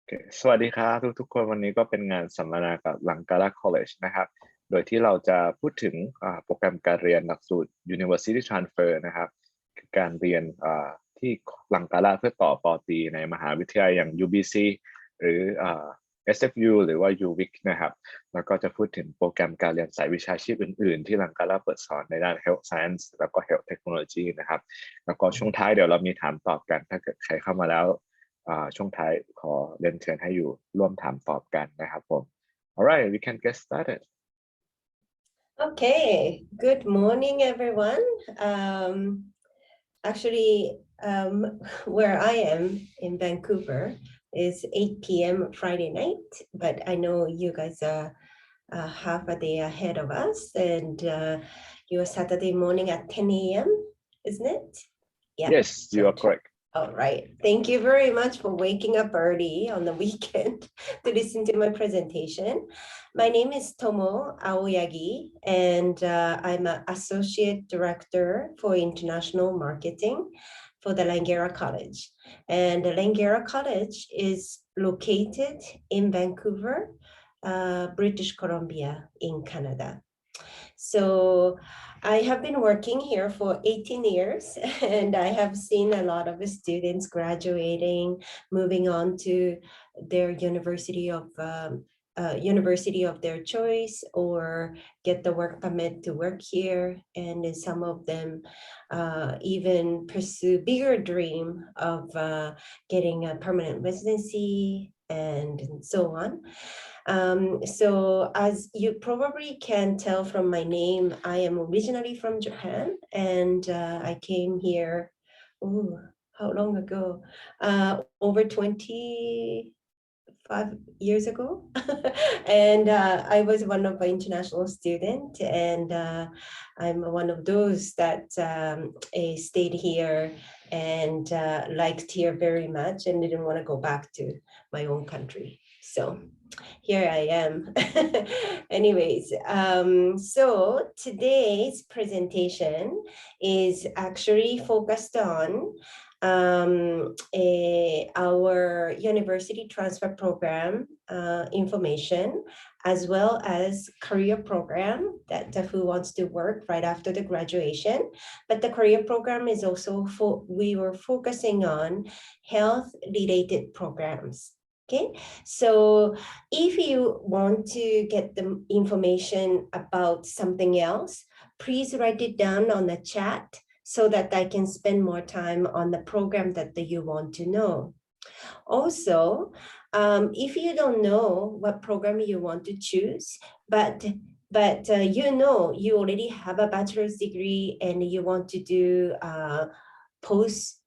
โอเคสวัสดีครับทุกคนวันนี้ก็เป็นงานสัมมนากับ Langara College นะครับโดยที่เราจะพูดถึงโปรแกรมการเรียนหลักสูตร University Transfer นะครับคือการเรียนที่ Langara เพื่อต่อปอตรีในมหาวิทยาลัยอย่าง UBC หรือ SFU หรือว่า UVic นะครับแล้วก็จะพูดถึงโปรแกรมการเรียนสายวิชาชีพอื่นๆที่ Langara เปิดสอนในด้าน Health Science แล้วก็ Health Technology นะครับแล้วก็ช่วงท้ายเดี๋ยวเรามีถามตอบกันถ้าเกิดใครเข้ามาแล้วช่วงท้ายขอเรียนเชิญให้อยู่ร่วมถามตอบกันนะครับผม Alright we can get started Okay, good morning, everyone. Actually, where I am in Vancouver is 8 p.m. Friday night, but I know you guys are half a day ahead of us, and your Saturday morning at 10 a.m., isn't it? Yeah. Yes, you are correct. All right. Thank you very much for waking up early on the weekend to listen to my presentation. My name is Tomo Aoyagi, and I'm an Associate Director for International Marketing for the Langara College. And the Langara College is located in Vancouver, British Columbia in Canada. So I have been working here for 18 years, and I have seen a lot of students graduating, moving on to their university of their choice, or get the work permit to work here. And some of them even pursue bigger dream of getting a permanent residency and so on. So as you probably can tell from my name, I am originally from Japan, and I came here, how long ago? Over 25 years ago. And I was one of the international students, and I'm one of those that stayed here and liked here very much and didn't want to go back to my own country. So here I am. Anyways, so today's presentation is actually focused on our university transfer program information, as well as career program that who wants to work right after the graduation. But the career program is also we were focusing on health related programs. Okay, so if you want to get the information about something else, please write it down on the chat so that I can spend more time on the program that you want to know. Also, if you don't know what program you want to choose, but you know you already have a bachelor's degree and you want to do post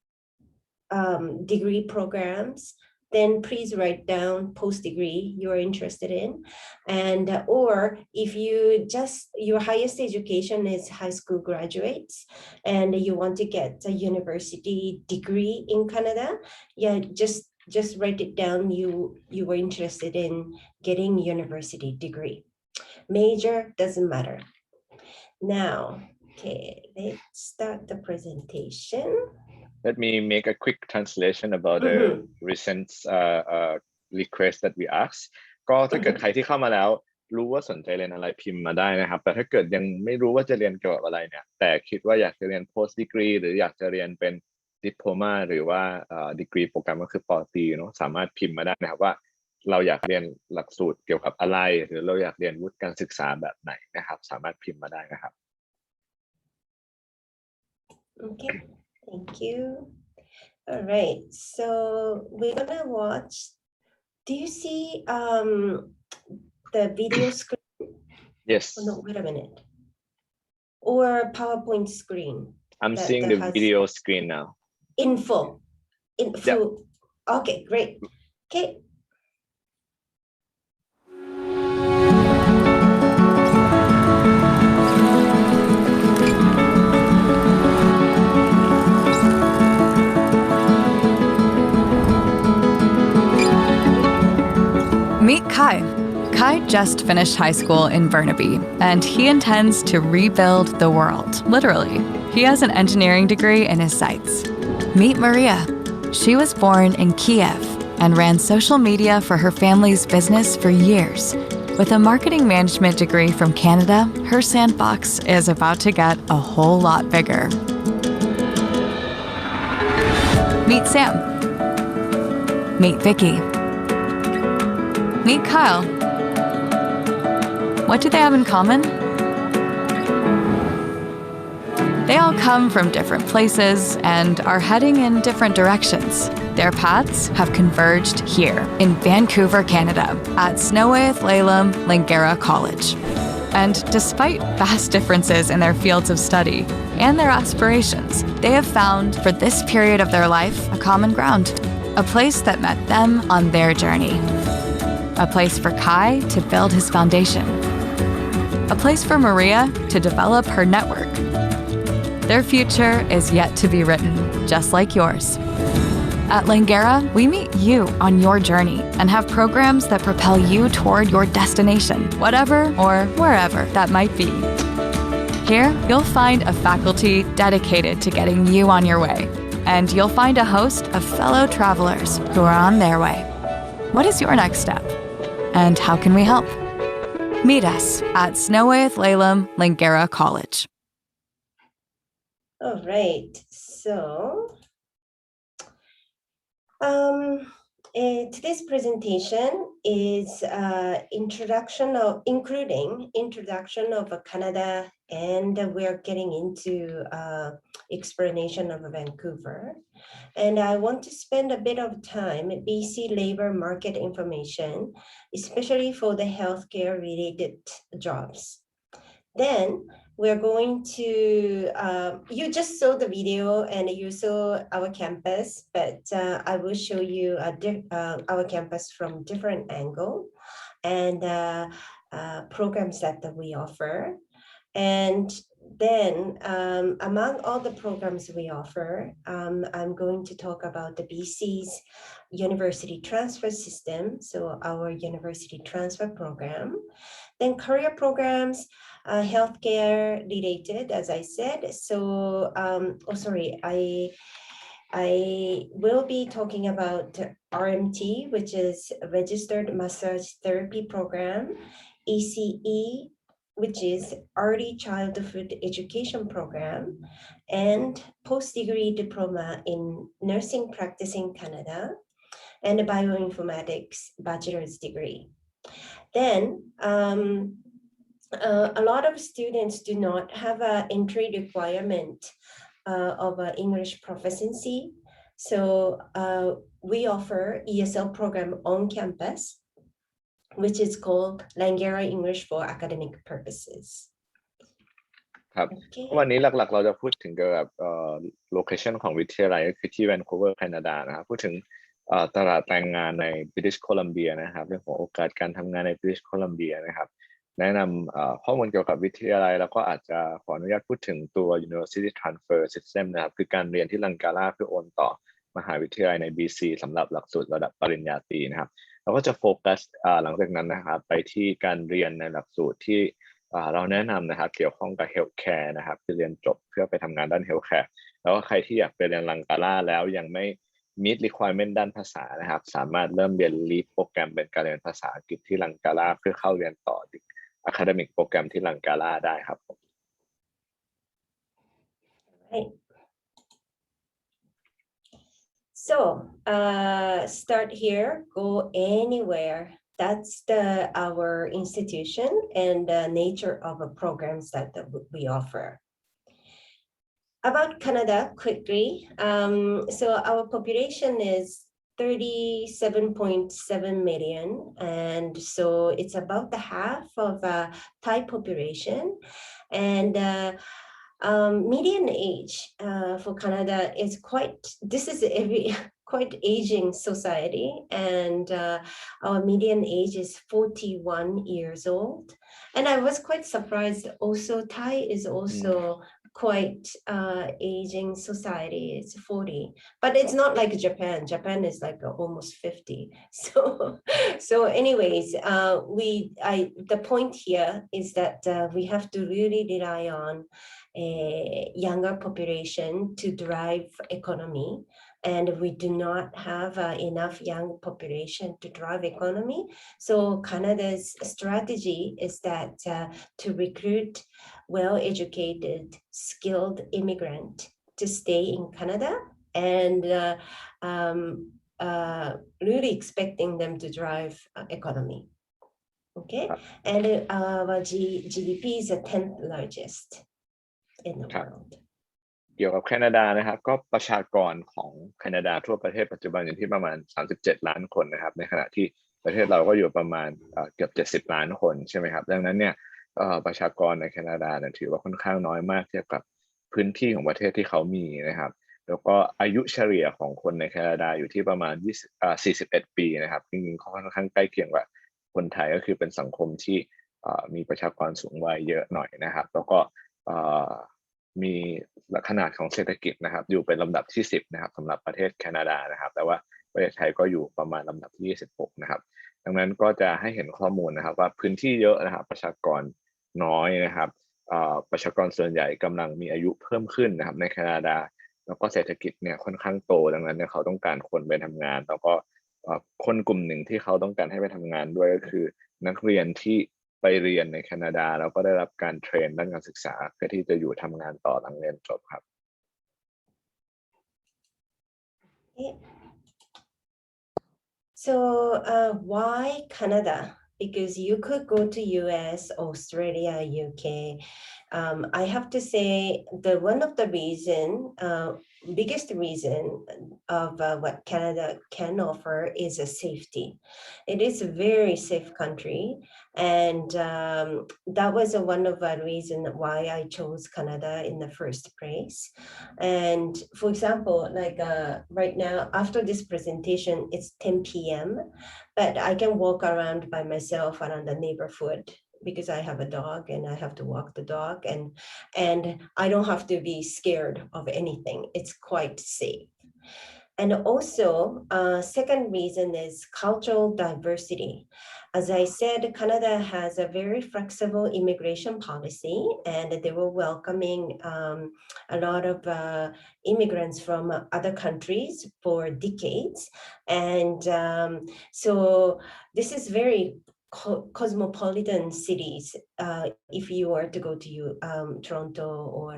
degree programs, then please write down post-degree you're interested in. And or if you your highest education is high school graduates and you want to get a university degree in Canada, yeah, just write it down. You were interested in getting university degree. Major doesn't matter. Now, okay, let's start the presentation. Let me make a quick translation about the recent request that we asked ก็ถ้าเกิดใครที่เข้ามาแล้วรู้ว่าสนใจเรียนอะไรพิมพ์มาได้นะครับแต่ถ้าเกิดยังไม่รู้ว่าจะเรียนเกี่ยวกับอะไรเนี่ยแต่คิดว่าอยากจะเรียน post degree หรืออยากจะเรียนเป็น Diploma หรือว่าdegree โปรแกรมก็คือปอตรีเนาะสามารถพิมพ์มาได้นะครับว่าเราอยากเรียนหลักสูตรเกี่ยวกับอะไรหรือเราอยากเรียนวุฒิการศึกษาแบบไหนนะครับสามารถพิมพ์มาได้นะครับ Okay. Thank you. All right, so we're gonna watch. Do you see the video screen? Yes. Oh, no, wait a minute. Or PowerPoint screen. I'm seeing the video screen now. Info. Yep. Okay, great. Okay. Meet Kai. Kai just finished high school in Burnaby, and he intends to rebuild the world, literally. He has an engineering degree in his sights. Meet Maria. She was born in Kiev, and ran social media for her family's business for years. With a marketing management degree from Canada, her sandbox is about to get a whole lot bigger. Meet Sam. Meet Vicky. Meet Kyle. What do they have in common? They all come from different places and are heading in different directions. Their paths have converged here in Vancouver, Canada, at Snowaith Laylam Langara College. And despite vast differences in their fields of study and their aspirations, they have found, for this period of their life, a common ground, a place that met them on their journey. A place for Kai to build his foundation. A place for Maria to develop her network. Their future is yet to be written, just like yours. At Langara, we meet you on your journey and have programs that propel you toward your destination, whatever or wherever that might be. Here, you'll find a faculty dedicated to getting you on your way, and you'll find a host of fellow travelers who are on their way. What is your next step? And how can we help? Meet us at Snowaith Laylam Langara College. All right, so today's presentation is including introduction of Canada, and we're getting into explanation of Vancouver. And I want to spend a bit of time at BC labor market information, especially for the healthcare related jobs. Then we're going to, you just saw the video and you saw our campus, but I will show you our campus from different angle and programs that we offer. And then among all the programs we offer, I'm going to talk about the BC's university transfer system, so our university transfer program, then career programs, healthcare related, as I said. So, I will be talking about RMT, which is Registered Massage Therapy Program, ECE, which is Early Childhood Education Program, and post-degree diploma in nursing practice in Canada, and a Bioinformatics bachelor's degree. Then, a lot of students do not have an entry requirement of English proficiency. So we offer ESL program on campus, which is called Langara English for Academic Purposes. ครับ วันนี้หลักๆเราจะพูดถึงเกี่ยวกับโลเคชันของวิทยาลัยก็คือที่แวนคูเวอร์แคนาดานะครับพูดถึงตลาดแรงงานในบริติชโคลัมเบียนะครับเรื่องของโอกาสการทำงานในบริติชโคลัมเบียนะครับแนะนำข้อมูลเกี่ยวกับวิทยาลัยแล้วก็อาจจะขออนุญาตพูดถึงตัว University Transfer System นะครับคือการเรียนที่ลังการ่าเพื่อโอนต่อมหาวิทยาลัยใน BC สำหรับหลักสูตรระดับปริญญาตรีนะครับเราก็จะโฟกัสหลังจากนั้นนะครับไปที่การเรียนในหลักสูตรที่เราแนะนำนะครับเกี่ยวข้องกับ Healthcare นะครับคือเรียนจบเพื่อไปทำงานด้าน Healthcare แล้วก็ใครที่อยากไปเรียนลังการ่าแล้วยังไม่ meet requirement ด้านภาษานะครับสามารถเริ่มเรียน LEAD โปรแกรมเป็นการเรียนภาษาอังกฤษที่ลังการ่าเพื่อเข้าเรียนต่อacademic โปรแกรมที่ลังการ่าได้ครับผม Right. So start here, go anywhere. That's our institution and the nature of the programs that we offer. About Canada quickly. So our population is 37.7 million, and so it's about the half of Thai population, and median age for Canada is quite aging society, and our median age is 41 years old. And I was quite surprised also Thai is also quite aging society. It's 40, but it's not like Japan. Japan is like almost 50. So anyways, the point here is that we have to really rely on a younger population to drive economy, and we do not have enough young population to drive economy. So Canada's strategy is that to recruit well-educated, skilled immigrant to stay in Canada and really expecting them to drive economy. Okay, and our GDP is the 10th largest in the world. เกี่ยวกับแคนาดานะครับก็ประชากรของแคนาดาทั่วประเทศปัจจุบันอยู่ที่ประมาณ37ล้านคนนะครับในขณะที่ประเทศเราก็อยู่ประมาณเกือบ70ล้านคนใช่ไหมครับดังนั้นเนี่ยประชากรในแคนาดาเนี่ยถือว่าค่อนข้างน้อยมากเทียบกับพื้นที่ของประเทศที่เขามีนะครับแล้วก็อายุเฉลี่ยของคนในแคนาดาอยู่ที่ประมาณ41 ปีนะครับจริงๆค่อนข้างใกล้เคียงกับคนไทยก็คือเป็นสังคมที่มีประชากรสูงวัยเยอะหน่อยนะครับแล้วก็มีขนาดของเศรษฐกิจนะครับอยู่เป็นลำดับที่10นะครับสำหรับประเทศแคนาดานะครับแต่ว่าประเทศไทยก็อยู่ประมาณลำดับที่26นะครับดังนั้นก็จะให้เห็นข้อมูลนะครับว่าพื้นที่เยอะนะครับประชากรน้อยนะครับประชากรส่วนใหญ่กำลังมีอายุเพิ่มขึ้นนะครับในแคนาดาแล้วก็เศรษฐกิจเนี่ยค่อนข้างโตดังนั้นเนี่ยเขาต้องการคนไปทำงานแล้วก็คนกลุ่มหนึ่งที่เขาต้องการให้ไปทำงานด้วยก็คือนักเรียนที่ไปเรียนในแคนาดาแล้วก็ได้รับการเทรนด้านการศึกษาเพื่อที่จะอยู่ทำงานต่อหลังเรียนจบครับ So why Canada? Because you could go to US, Australia, UK. I have to say the one of the biggest reason of what Canada can offer is a safety. It is a very safe country, and that was one of the reasons why I chose Canada in the first place. And for example, like right now after this presentation, it's 10 p.m. but I can walk around by myself around the neighborhood because I have a dog and I have to walk the dog, and I don't have to be scared of anything. It's quite safe. And also, second reason is cultural diversity. As I said, Canada has a very flexible immigration policy, and they were welcoming a lot of immigrants from other countries for decades. And so this is very cosmopolitan cities. If you were to go to Toronto or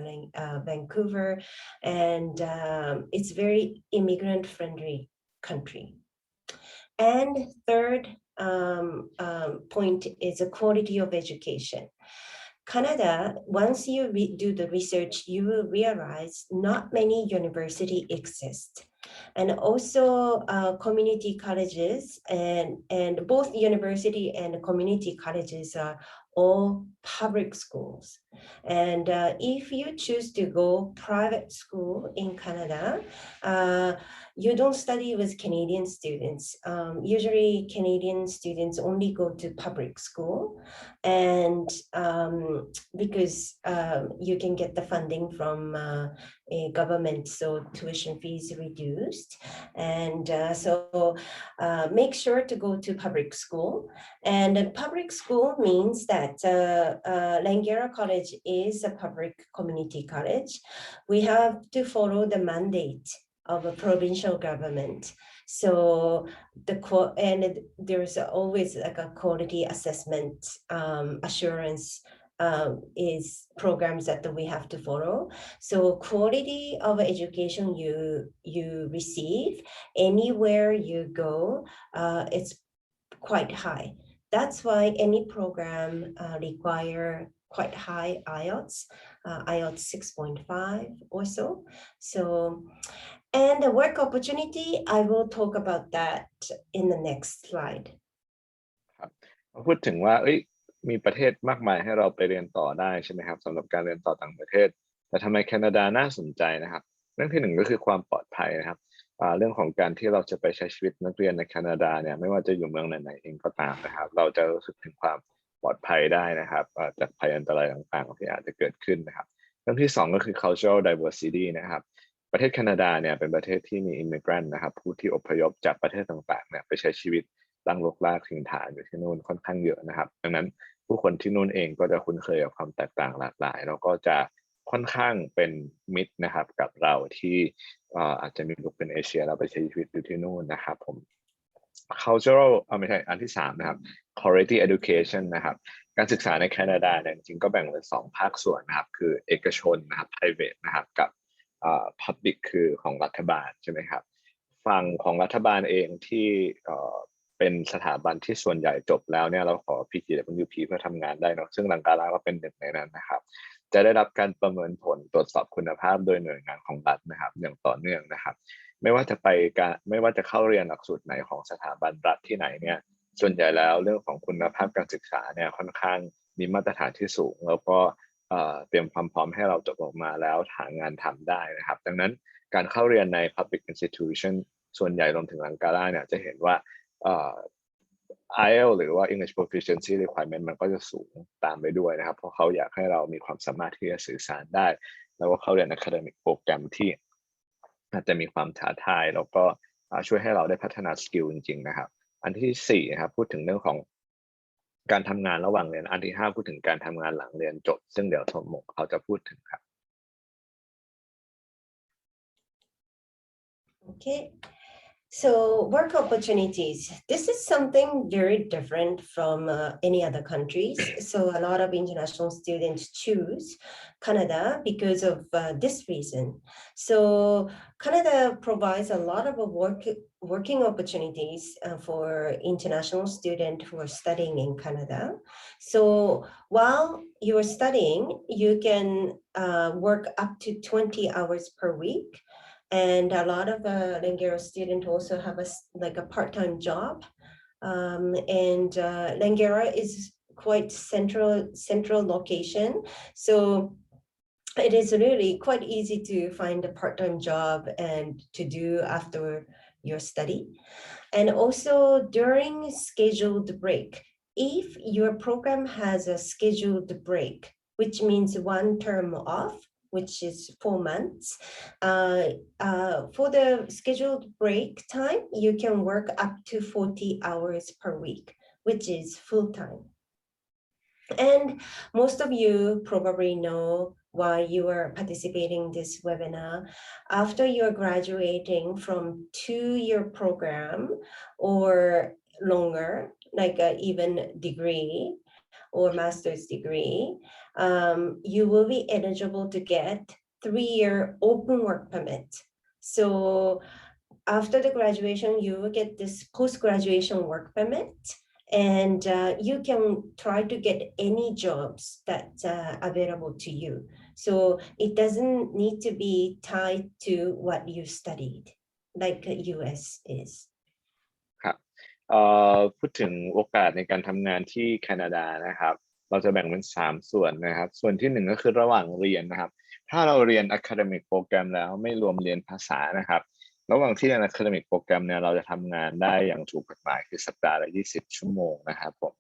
Vancouver, and it's very immigrant-friendly country. And third point is the quality of education. Canada, once you do the research, you will realize not many universities exist. And also community colleges, and both university and community colleges are all public schools. And if you choose to go private school in Canada, you don't study with Canadian students. Usually Canadian students only go to public school, and because you can get the funding from a government, so tuition fees reduced. And so make sure to go to public school. And public school means that Langara College is a public community college. We have to follow the mandate of a provincial government. So and there's always like a quality assessment assurance is programs that we have to follow. So quality of education you receive anywhere you go, it's quite high. That's why any program require quite high IELTS, IELTS 6.5 or so. So, and the work opportunity, I will talk about that in the next slide. ครับพูดถึงว่ามีประเทศมากมายให้เราไปเรียนต่อได้ใช่ไหมครับสำหรับการเรียนต่อต่างประเทศแต่ทำไมแคนาดาน่าสนใจนะครับเรื่องที่หนึ่งก็คือความปลอดภัยนะครับเรื่องของการที่เราจะไปใช้ชีวิตนักเรียนในแคนาดาเนี่ยไม่ว่าจะอยู่เมืองไหนๆเองก็ตามนะครับเราจะรู้สึกถึงความปลอดภัยได้นะครับจากภัยอันตรายต่างๆที่อาจจะเกิดขึ้นนะครับเรื่องที่สองก็คือ cultural diversity นะครับประเทศแคนาดาเนี่ยเป็นประเทศที่มี immigrant นะครับผู้ที่อพยพจากประเทศต่างๆเนี่ยไปใช้ชีวิตตั้งรกรากถิ่นฐานอยู่ที่นู่นค่อนข้างเยอะนะครับดังนั้นผู้คนที่นู่นเองก็จะคุ้นเคยกับความแตกต่างหลากหลายแล้วก็จะ ค่อนข้างเป็นมิตรนะครับกับเราที่อาจจะมีลูกเป็นเอเชียเราไปใช้ชีวิตอยู่ที่นู่นนะครับผม cultural ไม่ใช่อันที่3นะครับ quality education นะครับการศึกษาในแคนาดาเนี่ยจริงๆก็แบ่งเป็น2ภาคส่วนนะครับคือเอกชนนะครับ private นะครับกับpublic คือของรัฐบาลใช่ไหมครับฝั่งของรัฐบาลเองที่เป็นสถาบันที่ส่วนใหญ่จบแล้วเนี่ยเราขอ PGWP เพื่อทำงานได้เนาะซึ่งลังการาก็เป็นหนึ่งในนั้นนะครับจะได้รับการประเมินผลตรวจสอบคุณภาพโดยหน่วยงานของรัฐนะครับอย่างต่อเนื่องนะครับไม่ว่าจะเข้าเรียนหลักสูตรไหนของสถาบันรัฐที่ไหนเนี่ยส่วนใหญ่แล้วเรื่องของคุณภาพการศึกษาเนี่ยค่อนข้างมีมาตรฐานที่สูงแล้วก็เตรียมความพร้อมให้เราจบออกมาแล้วหางานทำได้นะครับดังนั้นการเข้าเรียนใน public institution ส่วนใหญ่รวมถึงลังการาเนี่ยจะเห็นว่าIELTS หรือว่า English Proficiency Requirement มันก็จะสูงตามไปด้วยนะครับเพราะเขาอยากให้เรามีความสามารถที่จะสื่อสารได้แล้วก็เข้าเรียน Academic Program ที่อาจจะมีความท้าทายแล้วก็ช่วยให้เราได้พัฒนาสกิลจริงๆนะครับอันที่4นะครับพูดถึงเรื่องของการทำงานระหว่างเรียนอันที่5พูดถึงการทำงานหลังเรียนจบซึ่งเดี๋ยวสมมติเขาจะพูดถึงครับ Okay. So work opportunities, this is something very different from any other countries. So a lot of international students choose Canada because of this reason. So Canada provides a lot of working opportunities for international students who are studying in Canada. So while you are studying, you can work up to 20 hours per week. And a lot of Langara students also have a part-time job. And Langara is quite central location. So it is really quite easy to find a part-time job and to do after your study. And also during scheduled break, if your program has a scheduled break, which means one term off, which is 4 months. For the scheduled break time, you can work up to 40 hours per week, which is full time. And most of you probably know why you are participating in this webinar. After you're graduating from 2-year program or longer, like even degree or master's degree, you will be eligible to get 3-year open work permit. So after the graduation, you will get this post-graduation work permit, and you can try to get any jobs that's available to you. So it doesn't need to be tied to what you studied, like US is. พูดถึงโอกาสในการทำงานที่แคนาดานะครับเราจะแบ่งเป็น3ส่วนนะครับส่วนที่1ก็คือระหว่างเรียนนะครับถ้าเราเรียน Academic Program แล้วไม่รวมเรียนภาษานะครับระหว่างที่เรียน Academic Program เนี่ยเราจะทำงานได้อย่างถูกกฎหมายคือสัปดาห์ละ20 ชั่วโมงนะครับผม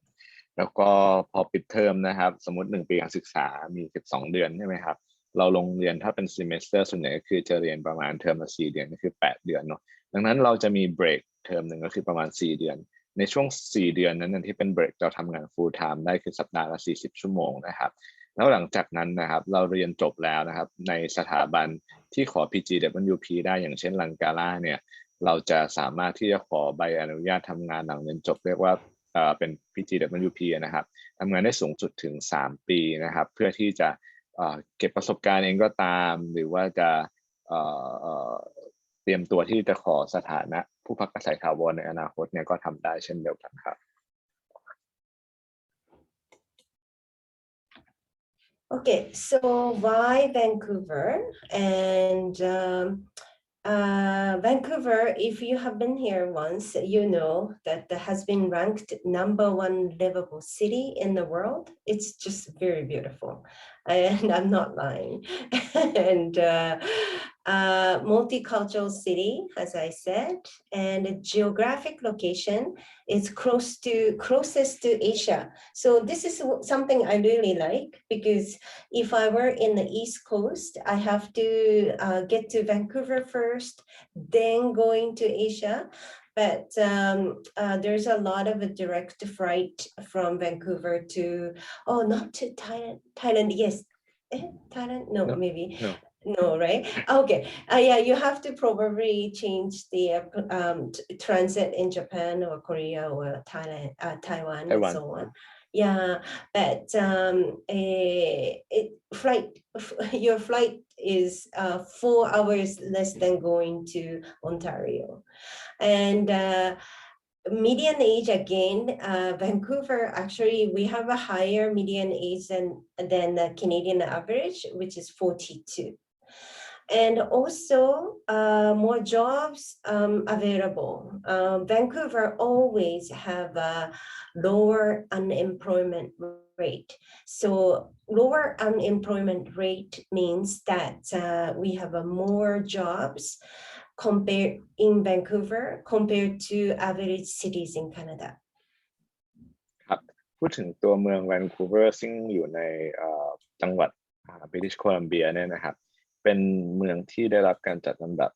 แล้วก็พอปิดเทอมนะครับสมมติ1 ปีการศึกษามี12 เดือนใช่ไหมครับเราลงเรียนถ้าเป็น semester ส่วนใหญ่ก็คือจะเรียนประมาณเทอมละ4 เดือนก็คือ8 เดือนเนาะดังนั้นเราจะมีเบรกเทอมหนึ่งก็คือประมาณ4 เดือนในช่วง4 เดือนนั้นที่เป็นเบรกเราทำงาน full time ได้คือสัปดาห์ละ40 ชั่วโมงนะครับแล้วหลังจากนั้นนะครับเราเรียนจบแล้วนะครับในสถาบันที่ขอ PGWP ได้อย่างเช่นลังการาเนี่ยเราจะสามารถที่จะขอใบอนุญาตทำงานหลังเรียนจบเรียกว่าเป็น PGWP นะครับทำงานได้สูงสุดถึง3 ปีนะครับเพื่อที่จะเก็บประสบการณ์เองก็ตามหรือว่าจะเตรียมตัวที่จะขอสถานะผู้พักอาศัยถาวรในอนาคตเนี่ยก็ทำได้เช่นเดียวกันครับ Okay, so why Vancouver? And Vancouver, if you have been here once, you know that it has been ranked #1 livable city in the world. It's just very beautiful, and I'm not lying. And multicultural city, as I said, and geographic location is closest to Asia. So this is something I really like, because if I were in the East Coast, I have to get to Vancouver first, then going to Asia. But there's a lot of a direct flight from Vancouver to, not to Thailand, yes, Thailand? No, No, maybe. no. No, right? Okay. Yeah, you have to probably change the transit in Japan or Korea or Thailand, Taiwan, and Taiwan. so on. Yeah, but your flight is 4 hours less than going to Ontario, and median age again, Vancouver, actually, we have a higher median age than the Canadian average, which is 42. And also more jobs available. Vancouver always have a lower unemployment rate. So lower unemployment rate means that we have more jobs compared in Vancouver compared to average cities in Canada. ครับพูดถึงตัวเมืองแวนคูเวอร์ซึ่งอยู่ในจังหวัดบริติชโคลัมเบียเนี่ยนะครับเป็นเมืองที่ได้รับการจัดลำดับ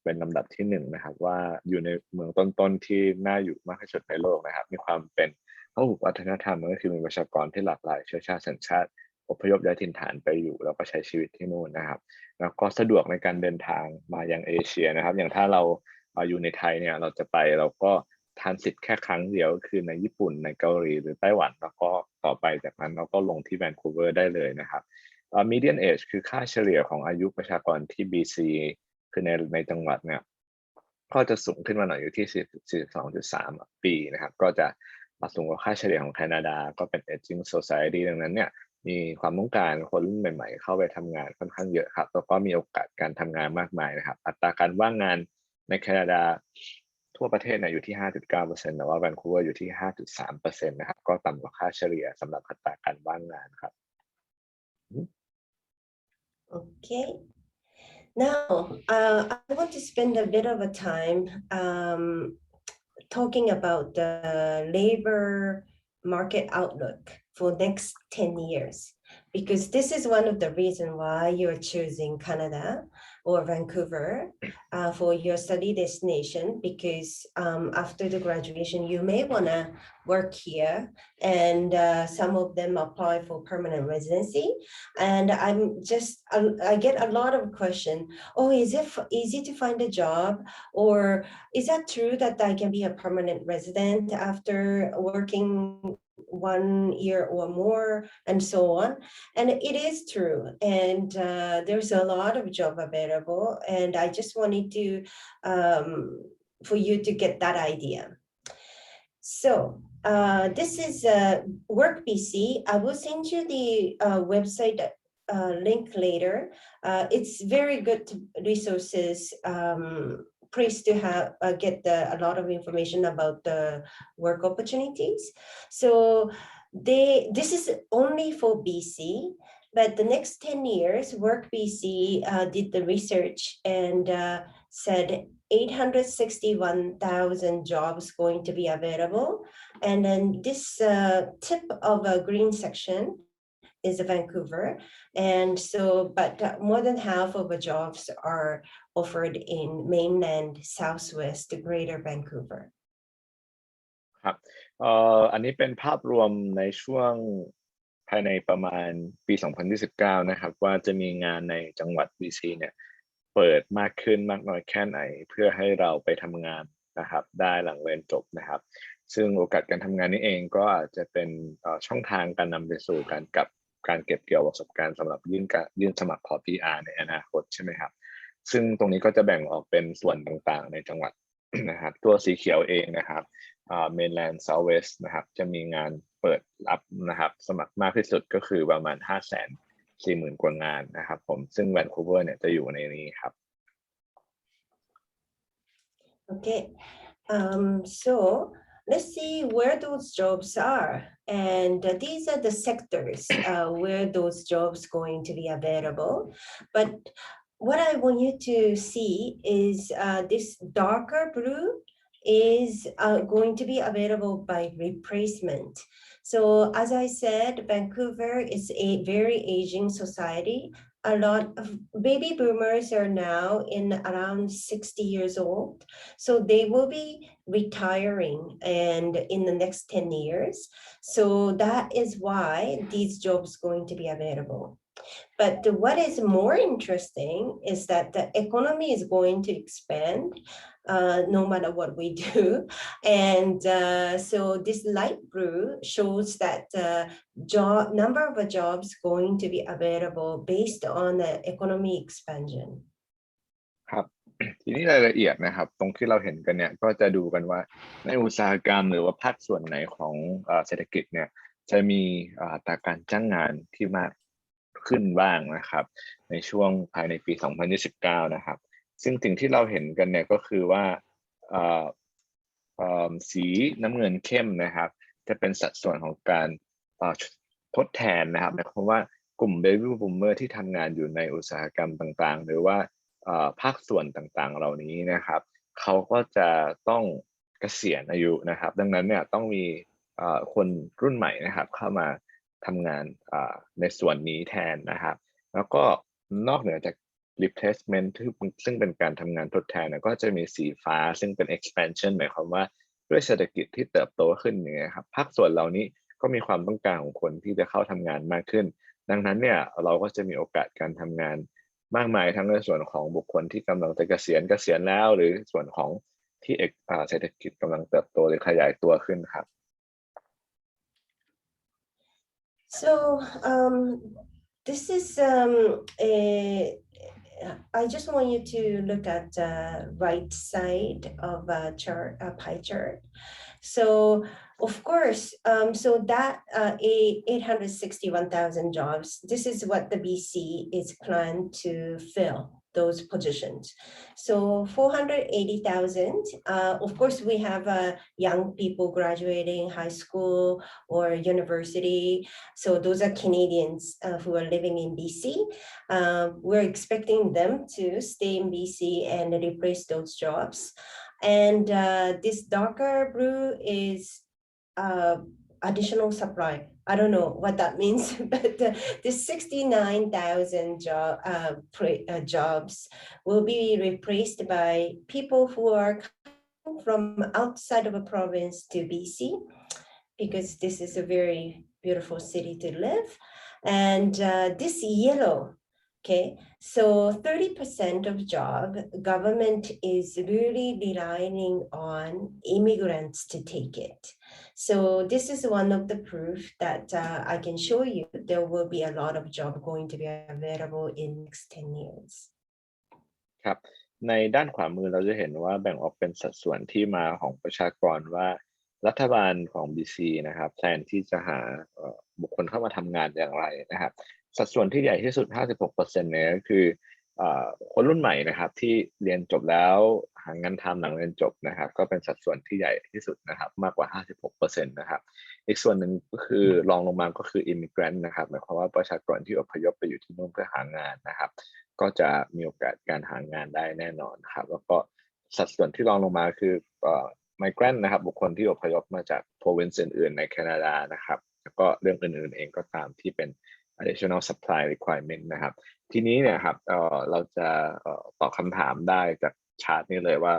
เป็นลำดับที่1นะครับว่าอยู่ในเมืองต้นๆที่น่าอยู่มากที่สุดในโลกนะครับมีความเป็นพหุวัฒนธรรมก็คือมีประชากรที่หลากหลายเชื้อชาติสัญชาติอพยพย้ายถิ่นฐานไปอยู่แล้วก็ใช้ชีวิตที่นู่นนะครับแล้วก็สะดวกในการเดินทางมายังเอเชียนะครับอย่างถ้าเราอยู่ในไทยเนี่ยเราจะไปเราก็ทานสิทธิ์แค่ครั้งเดียวคือในญี่ปุ่นในเกาหลีหรือไต้หวันแล้วก็ต่อไปจากนั้นเราก็ลงที่แวนคูเวอร์ได้เลยนะครับmedian age คือค่าเฉลี่ยของอายุประชากรที่ BC คือในจังหวัดเนี่ยก็จะสูงขึ้นมาหน่อยอยู่ที่ 42.3 ปีนะครับก็จะสูงกว่าค่าเฉลี่ยของแคนาดาก็เป็น aging society ดังนั้นเนี่ยมีความต้องการคนรุ่นใหม่ๆเข้าไปทำงานค่อนข้างเยอะครับแล้วก็มีโอกาสการทำงานมากมายนะครับอัตราการว่างงานในแคนาดาทั่วประเทศเนี่ยอยู่ที่ 5.9% แต่ว่าแวนคูเวอร์อยู่ที่ 5.3% นะครับก็ต่ำกว่าค่าเฉลี่ยสำหรับอัตราการว่างงานครับOkay. Now, I want to spend a bit of a time talking about the labor market outlook for next 10 years, because this is one of the reasons why you're choosing Canada or Vancouver for your study destination, because after the graduation, you may want to work here, and some of them apply for permanent residency. And I get a lot of questions. Oh, is it easy to find a job? Or is that true that I can be a permanent resident after working 1 year or more, and so on? And it is true, and there's a lot of job available, and I just wanted to for you to get that idea. So this is Work BC. I will send you the website link later. It's very good resources, place to have get a lot of information about the work opportunities. So this is only for BC, but the next 10 years, Work BC did the research and said 861,000 jobs going to be available. And then this tip of a green section is Vancouver. And so, but more than half of the jobs are offered in mainland Southwest Greater Vancouver. ครับอันนี้เป็นภาพรวมในช่วงภายในประมาณปี 2029 นะครับว่าจะมีงานในจังหวัด BC เนี่ยเปิดมากขึ้นมากน้อยแค่ไหนเพื่อให้เราไปทำงานนะครับได้หลังเรียนจบนะครับซึ่งโอกาสการทำงานนี้เองก็อาจจะเป็นช่องทางการนำไปสู่การเก็บเกี่ยวประสบการณ์สำหรับยื่นสมัครขอ PR ในอนาคตใช่ไหมครับซึ่งตรงนี้ก็จะแบ่งออกเป็นส่วนต่างๆในจังหวัดนะครับตัวสีเขียวเองนะครับMainland Southwest นะครับจะมีงานเปิดรับนะครับสมัครมากที่สุดก็คือประมาณ 540,000 กว่างานนะครับผมซึ่ง Vancouver เนี่ยจะอยู่ในนี้ครับ Okay, so let's see where those jobs are, and these are the sectors where those jobs going to be available. But what I want you to see is this darker blue is going to be available by replacement. So as I said, Vancouver is a very aging society. A lot of baby boomers are now in around 60 years old. So they will be retiring and in the next 10 years. So that is why these jobs going to be available. But what is more interesting is that the economy is going to expand no matter what we do. And so this light blue shows that number of jobs going to be available based on the economy expansion. ครับ ทีนี้รายละเอียดนะครับตรงที่เราเห็นกันเนี่ยก็จะดูกันว่าในอุตสาหกรรมหรือว่าภาคส่วนไหนของเศรษฐกิจเนี่ยจะมีอัตราการจ้างงานที่มากขึ้นบ้างนะครับในช่วงภายในปี 2029 นะครับซึ่งสิ่งที่เราเห็นกันเนี่ยก็คือว่าสีน้ำเงินเข้มนะครับจะเป็นสัดส่วนของการทดแทนนะครับหมายความว่ากลุ่ม Baby Boomer ที่ทำงานอยู่ในอุตสาหกรรมต่างๆหรือว่าภาคส่วนต่างๆเหล่านี้นะครับเขาก็จะต้องเกษียณอายุนะครับดังนั้นเนี่ยต้องมีคนรุ่นใหม่นะครับเข้ามาทำงานในส่วนนี้แทนนะครับแล้วก็นอกเหนือจาก replacement ซึ่งเป็นการทำงานทดแทนก็จะมีสีฟ้าซึ่งเป็น expansion หมายความว่าด้วยเศรษฐกิจที่เติบโตขึ้นเนี่ยครับภาคส่วนเหล่านี้ก็มีความต้องการของคนที่จะเข้าทำงานมากขึ้นดังนั้นเนี่ยเราก็จะมีโอกาสการทำงานมากมายทั้งในส่วนของบุคคลที่กำลังจะเกษียณแล้วหรือส่วนของที่เศรษฐกิจกำลังเติบโตหรือขยายตัวขึ้นครับ So this is I just want you to look at the right side of a chart, a pie chart. So of course, so that 861,000 jobs, this is what the BC is planned to fill, those positions. So 480,000, of course, we have young people graduating high school or university. So those are Canadians who are living in BC. We're expecting them to stay in BC and replace those jobs. And this darker blue is additional supply. I don't know what that means, but this 69,000 jobs will be replaced by people who are coming from outside of a province to BC, because this is a very beautiful city to live. And this yellow, okay, so 30% of job, government is really relying on immigrants to take it. So this is one of the proof that I can show you there will be a lot of job going to be available in next 10 years. ครับในด้านขวามือเราจะเห็นว่าแบ่งออกเป็นสัดส่วนที่มาของประชากรว่ารัฐบาลของ BC นะครับแทนที่จะหาบุคคลเข้ามาทำงานอย่างไรนะครับสัดส่วนที่ใหญ่ที่สุด 56% เนี่ยก็คือคนรุ่นใหม่นะครับที่เรียนจบแล้วหางานทำหลังเรียนจบนะครับก็เป็นสัดส่วนที่ใหญ่ที่สุดนะครับมากกว่า 56% นะครับอีกส่วนหนึ่งก็คือรองลงมาก็คือ immigrant นะครับหมายความว่าประชากรที่อพยพไปอยู่ที่นู่นเพื่อหางานนะครับก็จะมีโอกาสการหางานได้แน่นอนครับแล้วก็สัดส่วนที่รองลงมาคือmigrant นะครับบุคคลที่อพยพมาจาก province อื่นๆในแคนาดานะครับแล้วก็เรื่องอื่นๆเองก็ตามที่เป็นadditional supply requirement นะครับทีนี้เนี่ยครับเราจะตอบคำถามได้จากชาร์ตนี้เลยว่า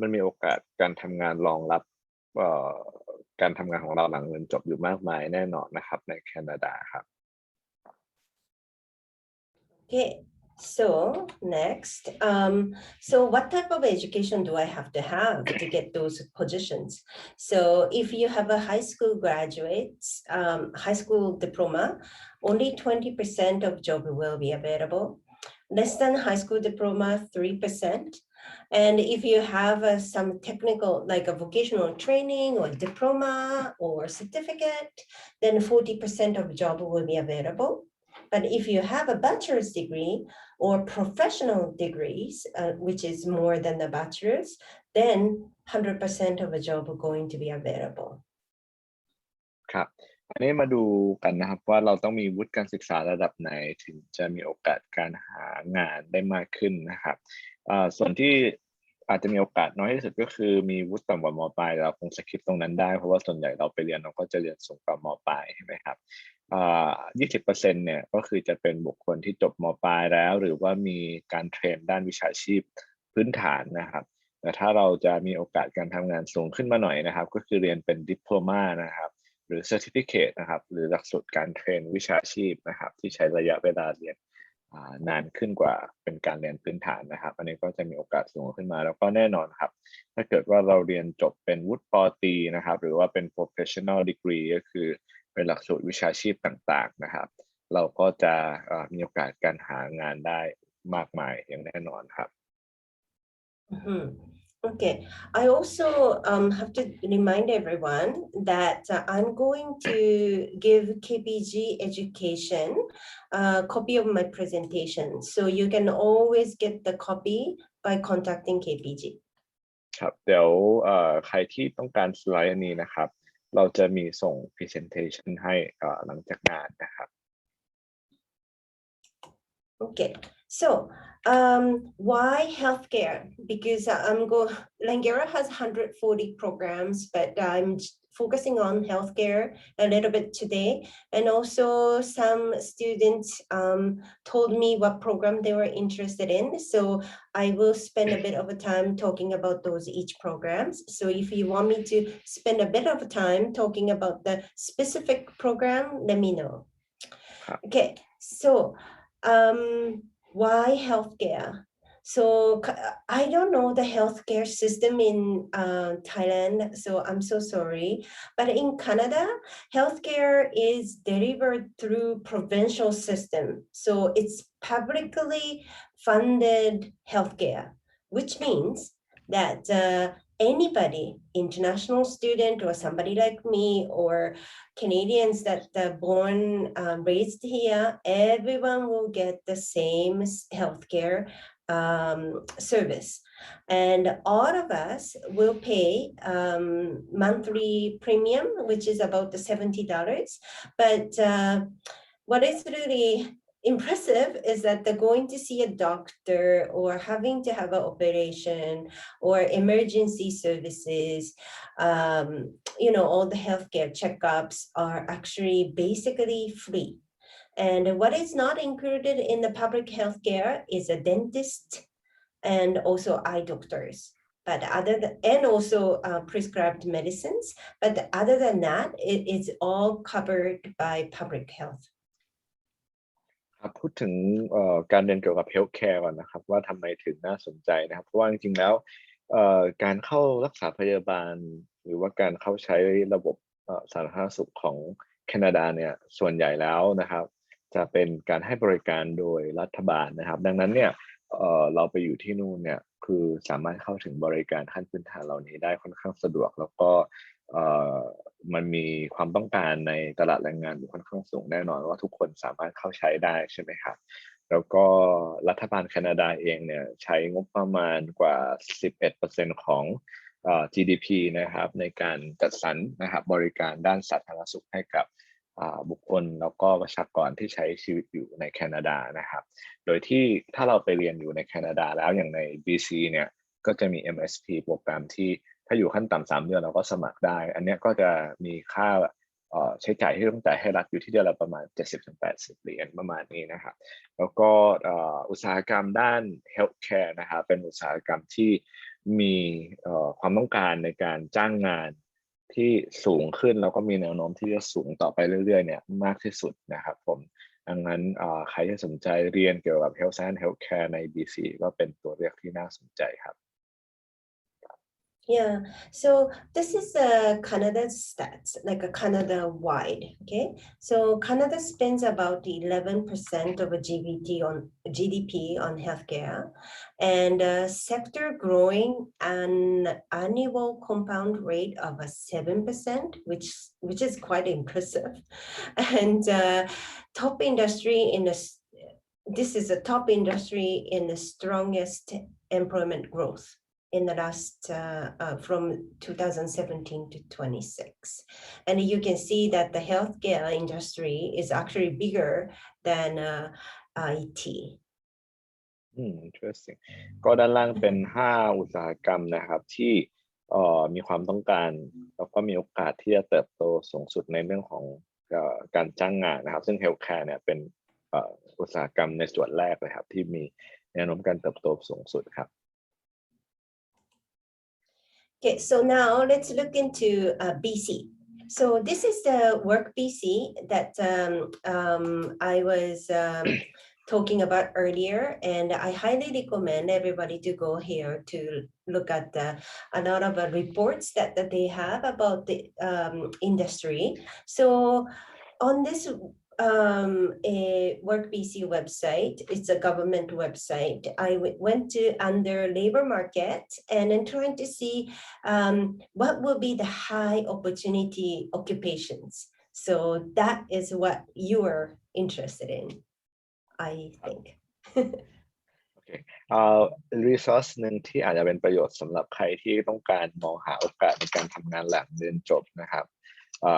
มันมีโอกาสการทำงานรองรับการทำงานของเราหลังเรียนจบอยู่มากมายแน่นอนนะครับในแคนาดาครับ Okay. So next, so what type of education do I have to get those positions? So if you have a high school graduates, high school diploma, only 20% of job will be available. Less than high school diploma, 3%. And if you have some technical, like a vocational training or diploma or certificate, then 40% of job will be available. But if you have a bachelor's degree or professional degrees, which is more than the bachelor's, then 100% of a job are going to be available. ครับอันนี้มาดูกันนะครับว่าเราต้องมีวุฒิการศึกษาระดับไหนถึงจะมีโอกาสการหางานได้มากขึ้นนะครับส่วนที่อาจจะมีโอกาสน้อยที่สุดก็คือมีวุฒิต่ำกว่าม.ปลายเราคงสคิปตรงนั้นได้เพราะว่าส่วนใหญ่เราไปเรียนเราก็จะเรียนสูงกว่าม.ปลายใช่ไหมครับ20% เนี่ยก็คือจะเป็นบุคคลที่จบม.ปลายแล้วหรือว่ามีการเทรนด้านวิชาชีพพื้นฐานนะครับแต่ถ้าเราจะมีโอกาสการทำงานสูงขึ้นมาหน่อยนะครับก็คือเรียนเป็น Diploma นะครับ หรือ Certificate นะครับหรือหลักสูตรการเทรนวิชาชีพนะครับที่ใช้ระยะเวลาเรียนนานขึ้นกว่าเป็นการเรียนพื้นฐานนะครับอันนี้ก็จะมีโอกาสสูงขึ้นมาแล้วก็แน่นอนครับถ้าเกิดว่าเราเรียนจบเป็นวุฒิป.ตรีนะครับหรือว่าเป็น professional degree ก็คือเป็นหลักสูตรวิชาชีพต่างๆนะครับเราก็จะมีโอกาสการหางานได้มากมายอย่างแน่นอนครับ Okay, I also have to remind everyone that I'm going to give KPG education a copy of my presentation. So you can always get the copy by contacting KPG. ครับเดี๋ยวใครที่ต้องการสไลด์อันนี้นะครับเราจะมีส่ง presentation ให้หลังจากงานนะครับ Okay, so why healthcare? Because Langara has 140 programs, but I'm focusing on healthcare a little bit today. And also some students told me what program they were interested in. So I will spend a bit of a time talking about those each programs. So if you want me to spend a bit of time talking about the specific program, let me know. Okay, so why healthcare? So I don't know the healthcare system in Thailand, so I'm so sorry. But in Canada, healthcare is delivered through provincial system. So it's publicly funded healthcare, which means that anybody, international student or somebody like me or Canadians that are born, raised here, everyone will get the same healthcare service. And all of us will pay monthly premium, which is about the $70. But what is really impressive is that they're going to see a doctor or having to have an operation or emergency services, all the healthcare checkups are actually basically free. And what is not included in the public healthcare is a dentist and also eye doctors. But and also prescribed medicines. But other than that, it is all covered by public health. ครับพูดถึงการเรียนเกี่ยวกับ healthcare ก่อนนะครับว่าทำไมถึงน่าสนใจนะครับเพราะว่าจริงๆแล้วการเข้ารักษาพยาบาลหรือว่าการเข้าใช้ระบบสาธารณสุขของแคนาดาเนี่ยส่วนใหญ่แล้วนะครับจะเป็นการให้บริการโดยรัฐบาลนะครับดังนั้นเนี่ยเราไปอยู่ที่นู่นเนี่ยคือสามารถเข้าถึงบริการขั้นพื้นฐานเหล่านี้ได้ค่อนข้างสะดวกแล้วก็มันมีความต้องการในตลาดแรงงานอยู่ค่อนข้างสูงแน่นอนว่าทุกคนสามารถเข้าใช้ได้ใช่ไหมครับแล้วก็รัฐบาลแคนาดาเองเนี่ยใช้งบประมาณกว่า 11% ของGDP นะครับในการจัดสรรนะครับบริการด้านสาธารณสุขให้กับบุคคลแล้วก็ประชากรที่ใช้ชีวิตอยู่ในแคนาดานะครับโดยที่ถ้าเราไปเรียนอยู่ในแคนาดาแล้วอย่างใน BC เนี่ยก็จะมี MSP โปรแกรมที่ถ้าอยู่ขั้นต่ำ3 เดือนเราก็สมัครได้อันนี้ก็จะมีค่าใช้จ่ายที่ต้องจ่ายให้รัฐอยู่ที่เดือนละประมาณ 70-80 เหรียญประมาณนี้นะครับแล้วก็อุตสาหกรรมด้าน healthcare นะครับเป็นอุตสาหกรรมที่มีความต้องการในการจ้างงานที่สูงขึ้นแล้วก็มีแนวโน้มที่จะสูงต่อไปเรื่อยๆเนี่ยมากที่สุดนะครับผมดังนั้นใครที่สนใจเรียนเกี่ยวกับ Health Science Healthcare ใน BC ก็เป็นตัวเลือกที่น่าสนใจครับ Yeah, so this is Canada's stats, like a Canada-wide, okay? So Canada spends about 11% of a GDP on healthcare, and sector growing an annual compound rate of 7%, which is quite impressive. And top industry this is a top industry in the strongest employment growth in the last from 2017 to 26. And you can see that the healthcare industry is actually bigger than IT. Interesting. ก็ด้านล่างเป็น5อุตสาหกรรมนะครับที่มีความต้องการแล้วก็มีโอกาสที่จะเติบโตสูงสุดในเรื่องของการจ้างงานนะครับซึ่ง healthcare เนี่ยเป็นอุตสาหกรรมในส่วนแรกเลยครับที่มีแนวโน้มการเติบโตสูงสุดครับ Okay, so now let's look into BC. So this is the work BC that I was talking about earlier, and I highly recommend everybody to go here to look at a lot of reports that they have about the industry. So on this a Work BC website, it's a government website. I went to under labor market and then trying to see what will be the high opportunity occupations. So that is what you are interested in, I think. โอเคresource หนึ่งที่อาจจะเป็นประโยชน์สำหรับใครที่ต้องการมองหาโอกาสในการทำงานหลังเรียนจบนะครับ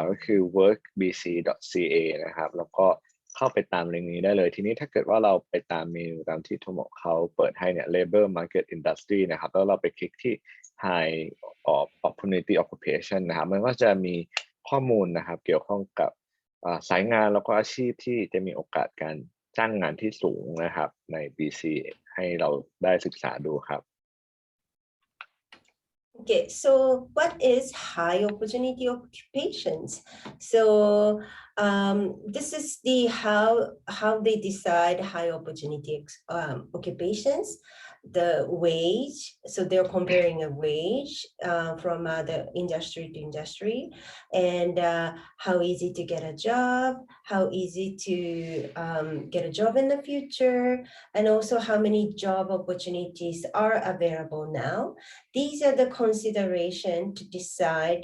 ก็คือ workbc.ca นะครับแล้วก็เข้าไปตามลิงก์นี้ได้เลยทีนี้ถ้าเกิดว่าเราไปตามเมนูตามที่โทโมะเขาเปิดให้เนี่ย labor market industry นะครับแล้วเราไปคลิกที่ high opportunity occupation นะครับมันก็จะมีข้อมูลนะครับเกี่ยวข้องกับสายงานแล้วก็อาชีพที่จะมีโอกาสการจ้างงานที่สูงนะครับใน BC ให้เราได้ศึกษาดูครับ Okay, so what is high opportunity occupations? So this is the how they decide high opportunity occupations. The wage, so they're comparing a wage from the industry to industry, and how easy to get a job, how easy to get a job in the future, and also how many job opportunities are available now. These are the consideration to decide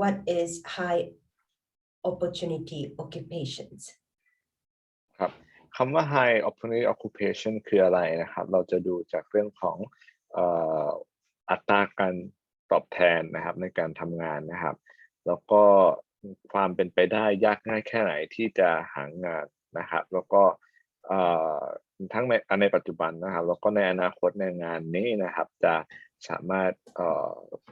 what is high opportunity occupations. ครับคำว่า high opportunity occupation คืออะไรนะครับเราจะดูจากเรื่องของอัตราการตอบแทนนะครับในการทำงานนะครับแล้วก็ความเป็นไปได้ยากง่ายแค่ไหนที่จะหางานนะครับแล้วก็ทั้งในปัจจุบันนะครับแล้วก็ในอนาคตในงานนี้นะครับจะสามารถ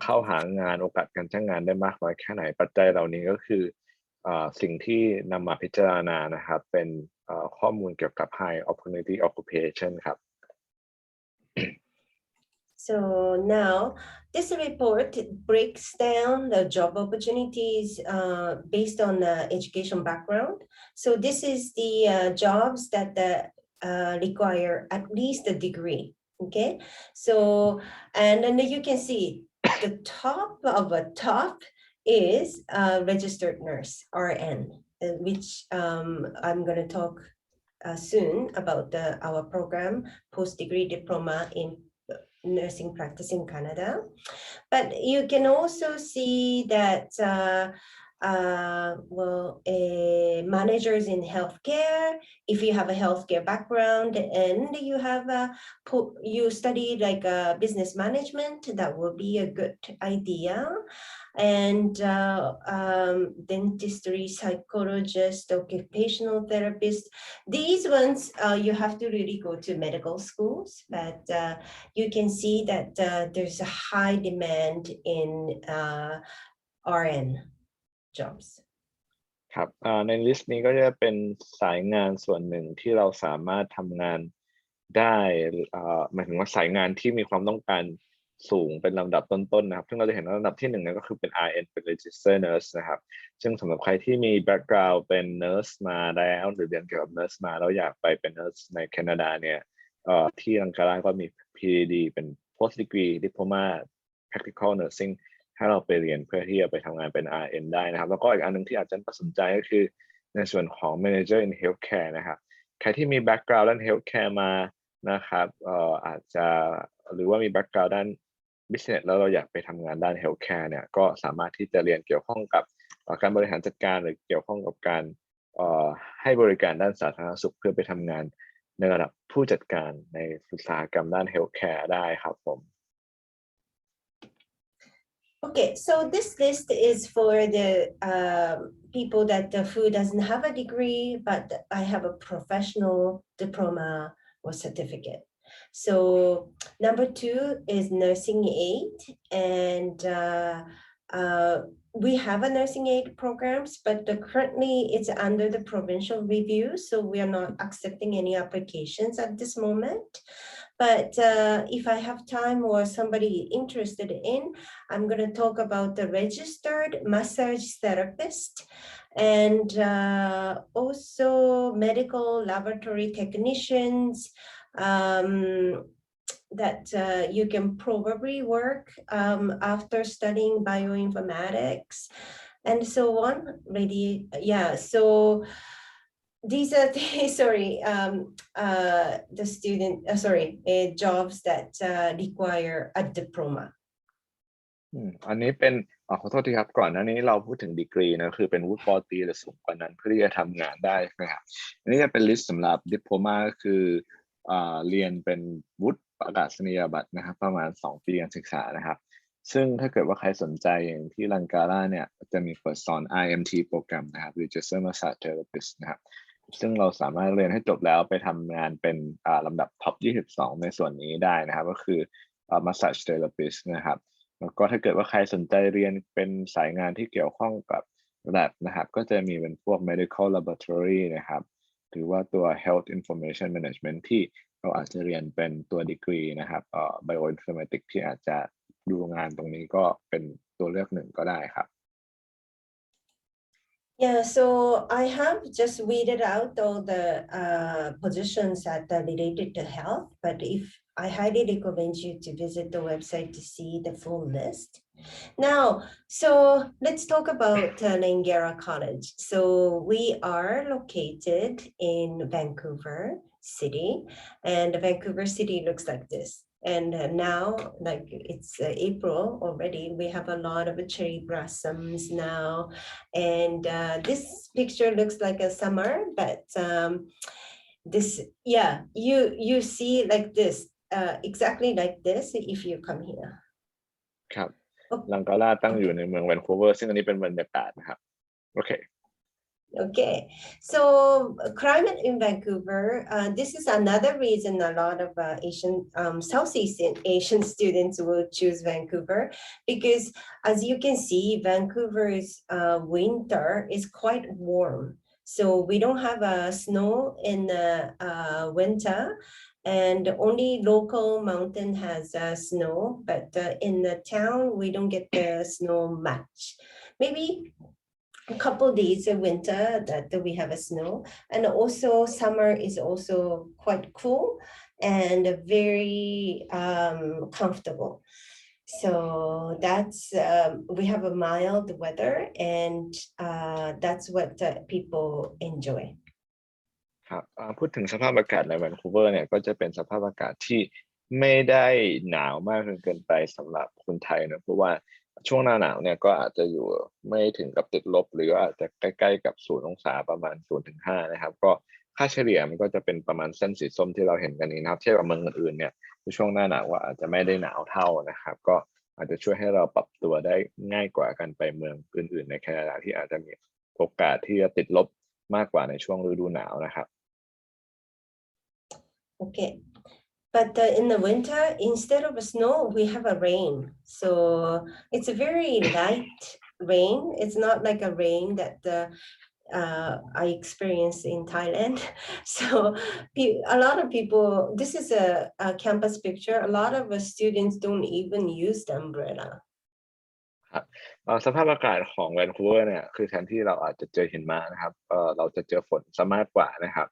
เข้าหางานโอกาสการจ้างงานได้มากน้อยแค่ไหนปัจจัยเหล่านี้ก็คือสิ่งที่นำมาพิจารณานะครับเป็นข้อมูลเกี่ยวกับ high opportunity occupation ครับ So now this report breaks down the job opportunities based on the education background. So this is the jobs that require at least a degree. Okay, so and then you can see the top of the top is registered nurse RN, which I'm going to talk soon about our program, post-degree diploma in nursing practice in Canada. But you can also see that managers in healthcare, if you have a healthcare background and you have you study like business management, that will be a good idea. And dentistry, psychologist, occupational therapist, these ones you have to really go to medical schools, but you can see that there's a high demand in RN jobs. ครับในลิสต์นี้ก็จะเป็นสายงานส่วนหนึ่งที่เราสามารถทำงานได้หมายถึงว่าสายงานที่มีความต้องการสูงเป็นลำดับต้นๆนะครับซึ่งเราจะเห็นว่าลำดับที่1เนี่ยก็คือเป็น RN เป็น Register Nurse นะครับซึ่งสำหรับใครที่มี background เป็น Nurse มาแล้วหรือเรียนเกี่ยวกับ Nurse มาแล้วอยากไปเป็น Nurse ในแคนาดาเนี่ยที่ลังการาก็มี PhD เป็น Post Degree Diploma Practical Nursing ให้เราไปเรียนเพื่อที่จะไปทำงานเป็น RN ได้นะครับแล้วก็อีกอันนึงที่อาจจะน่าสนใจก็คือในส่วนของ Manager in Healthcare นะครับใครที่มี background ด้าน Healthcare มานะครับอาจจะหรือว่ามี background ด้าน business แล้วเราอยากไปทำงานด้าน healthcare เนี่ยก็สามารถที่จะเรียนเกี่ยวข้องกับการบริหารจัดการหรือเกี่ยวข้องกับการให้บริการด้านสาธารณสุขเพื่อไปทำงานในระดับผู้จัดการในอุตสาหกรรมด้าน healthcare ได้ครับผม Okay, so this list is for the people who doesn't have a degree, but I have a professional diploma or certificate. So number 2 is nursing aid, and we have a nursing aid programs, but currently it's under the provincial review, so we are not accepting any applications at this moment. But if I have time or somebody interested in, I'm going to talk about the registered massage therapist and also medical laboratory technicians that you can probably work after studying bioinformatics and so on. Ready? Yeah. So these are the jobs that require a diploma. อันนี้เป็นขอโทษทีครับก่อนหน้านี้เราพูดถึงดีกรีนะคือเป็นวุฒิป.ตรีหรือสูงกว่านั้นเพื่อที่จะทำงานได้นะครับอันนี้จะเป็นลิสต์สำหรับ Diploma ก็คือเรียนเป็นวุฒิประกาศนียบัตรนะครับประมาณ2 ปีการศึกษานะครับซึ่งถ้าเกิดว่าใครสนใจอย่างที่ลังการ่าเนี่ยจะมีเปิดสอน IMT โปรแกรมนะครับ Registered Massage Therapist นะครับซึ่งเราสามารถเรียนให้จบแล้วไปทำงานเป็นลำดับท็อป22ในส่วนนี้ได้นะครับก็คือMassage Therapist นะครับแล้วก็ถ้าเกิดว่าใครสนใจเรียนเป็นสายงานที่เกี่ยวข้องกับ lab นะครับก็จะมีเป็นพวก medical laboratory นะครับหรือว่าตัว health information management ที่เราอาจจะเรียนเป็นตัวดีกรีนะครับ Bioinformatics ที่อาจจะดูงานตรงนี้ก็เป็นตัวเลือกหนึ่งก็ได้ครับ Yeah, so I have just weeded out all the positions that are related to health, but if I highly recommend you to visit the website to see the full list. Now, so let's talk about Langara College. So we are located in Vancouver City, and Vancouver City looks like this. And now, like it's April already, we have a lot of cherry blossoms now. And this picture looks like a summer, but this, yeah, you see like this, exactly like this if you come here. ครับลังการ่าตั้งอยู่ในเมืองแวนคูเวอร์ซึ่งอันนี้เป็นบรรยากาศนะครับโอเค Okay, so climate in Vancouver, this is another reason a lot of Southeast Asian students will choose Vancouver, because as you can see, Vancouver's winter is quite warm. So we don't have snow in the winter, and only local mountain has snow, but in the town, we don't get the snow much. Maybe a couple days of winter that we have a snow, and also summer is also quite cool and very comfortable. So that's we have a mild weather, and that's what people enjoy. ครับพูดถึงสภาพอากาศในแวนคูเวอร์เนี่ยก็จะเป็นสภาพอากาศที่ไม่ได้หนาวมากจนเกินไปสำหรับคนไทยนะเพราะว่าช่วงหน้าหนาวเนี่ยก็อาจจะอยู่ไม่ถึงกับติดลบหรืออาจจะใกล้ๆกับ0 องศาประมาณ 0-5 นะครับก็ค่าเฉลี่ยมันก็จะเป็นประมาณเส้นสีส้มที่เราเห็นกันนี้นะครับเทียบกับเมืองอื่นๆเนี่ยช่วงหน้าหนาวว่าอาจจะไม่ได้หนาวเท่านะครับก็อาจจะช่วยให้เราปรับตัวได้ง่ายกว่ากันไปเมืองอื่นๆในแคนาดาที่อาจจะมีโอกาสที่จะติดลบมากกว่าในช่วงฤดูหนาวนะครับ Okay. But in the winter, instead of snow, we have a rain. So it's a very light rain. It's not like a rain that I experienced in Thailand. So a lot of people, this is a campus picture. A lot of students don't even use the umbrella. สภาพอากาศของแวนคูเวอร์เนี่ยคือแทนที่เราอาจจะเจอหิมะนะครับเราจะเจอฝนซะมากกว่านะครับ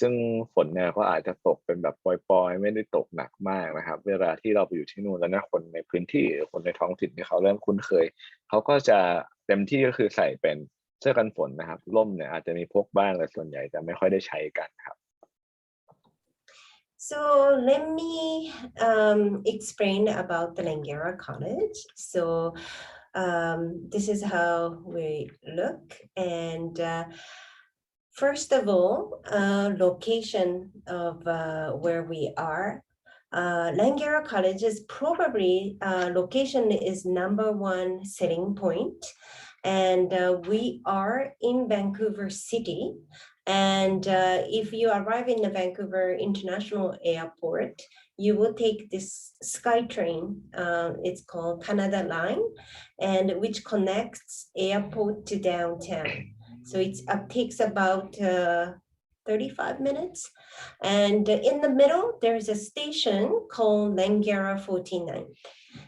ซึ่งฝนเนี่ยก็อาจจะตกเป็นแบบปล่อยๆไม่ได้ตกหนักมากนะครับเวลาที่เราไปอยู่ที่นู่นแล้วนะคนในพื้นที่คนในท้องถิ่นที่เขาเริ่มคุ้นเคยเขาก็จะเต็มที่ก็คือใส่เป็นเสื้อกันฝนนะครับร่มเนี่ยอาจจะมีพกบ้างแต่ส่วนใหญ่จะไม่ค่อยได้ใช้กันครับ So let me explain about the Langara College. So this is how we look, and first of all, location of where we are. Langara College is probably location is #1 selling point, and we are in Vancouver City. And if you arrive in the Vancouver International Airport, you will take this SkyTrain. It's called Canada Line, and which connects airport to downtown. So it takes about 35 minutes. And in the middle, there's a station called Langara 49.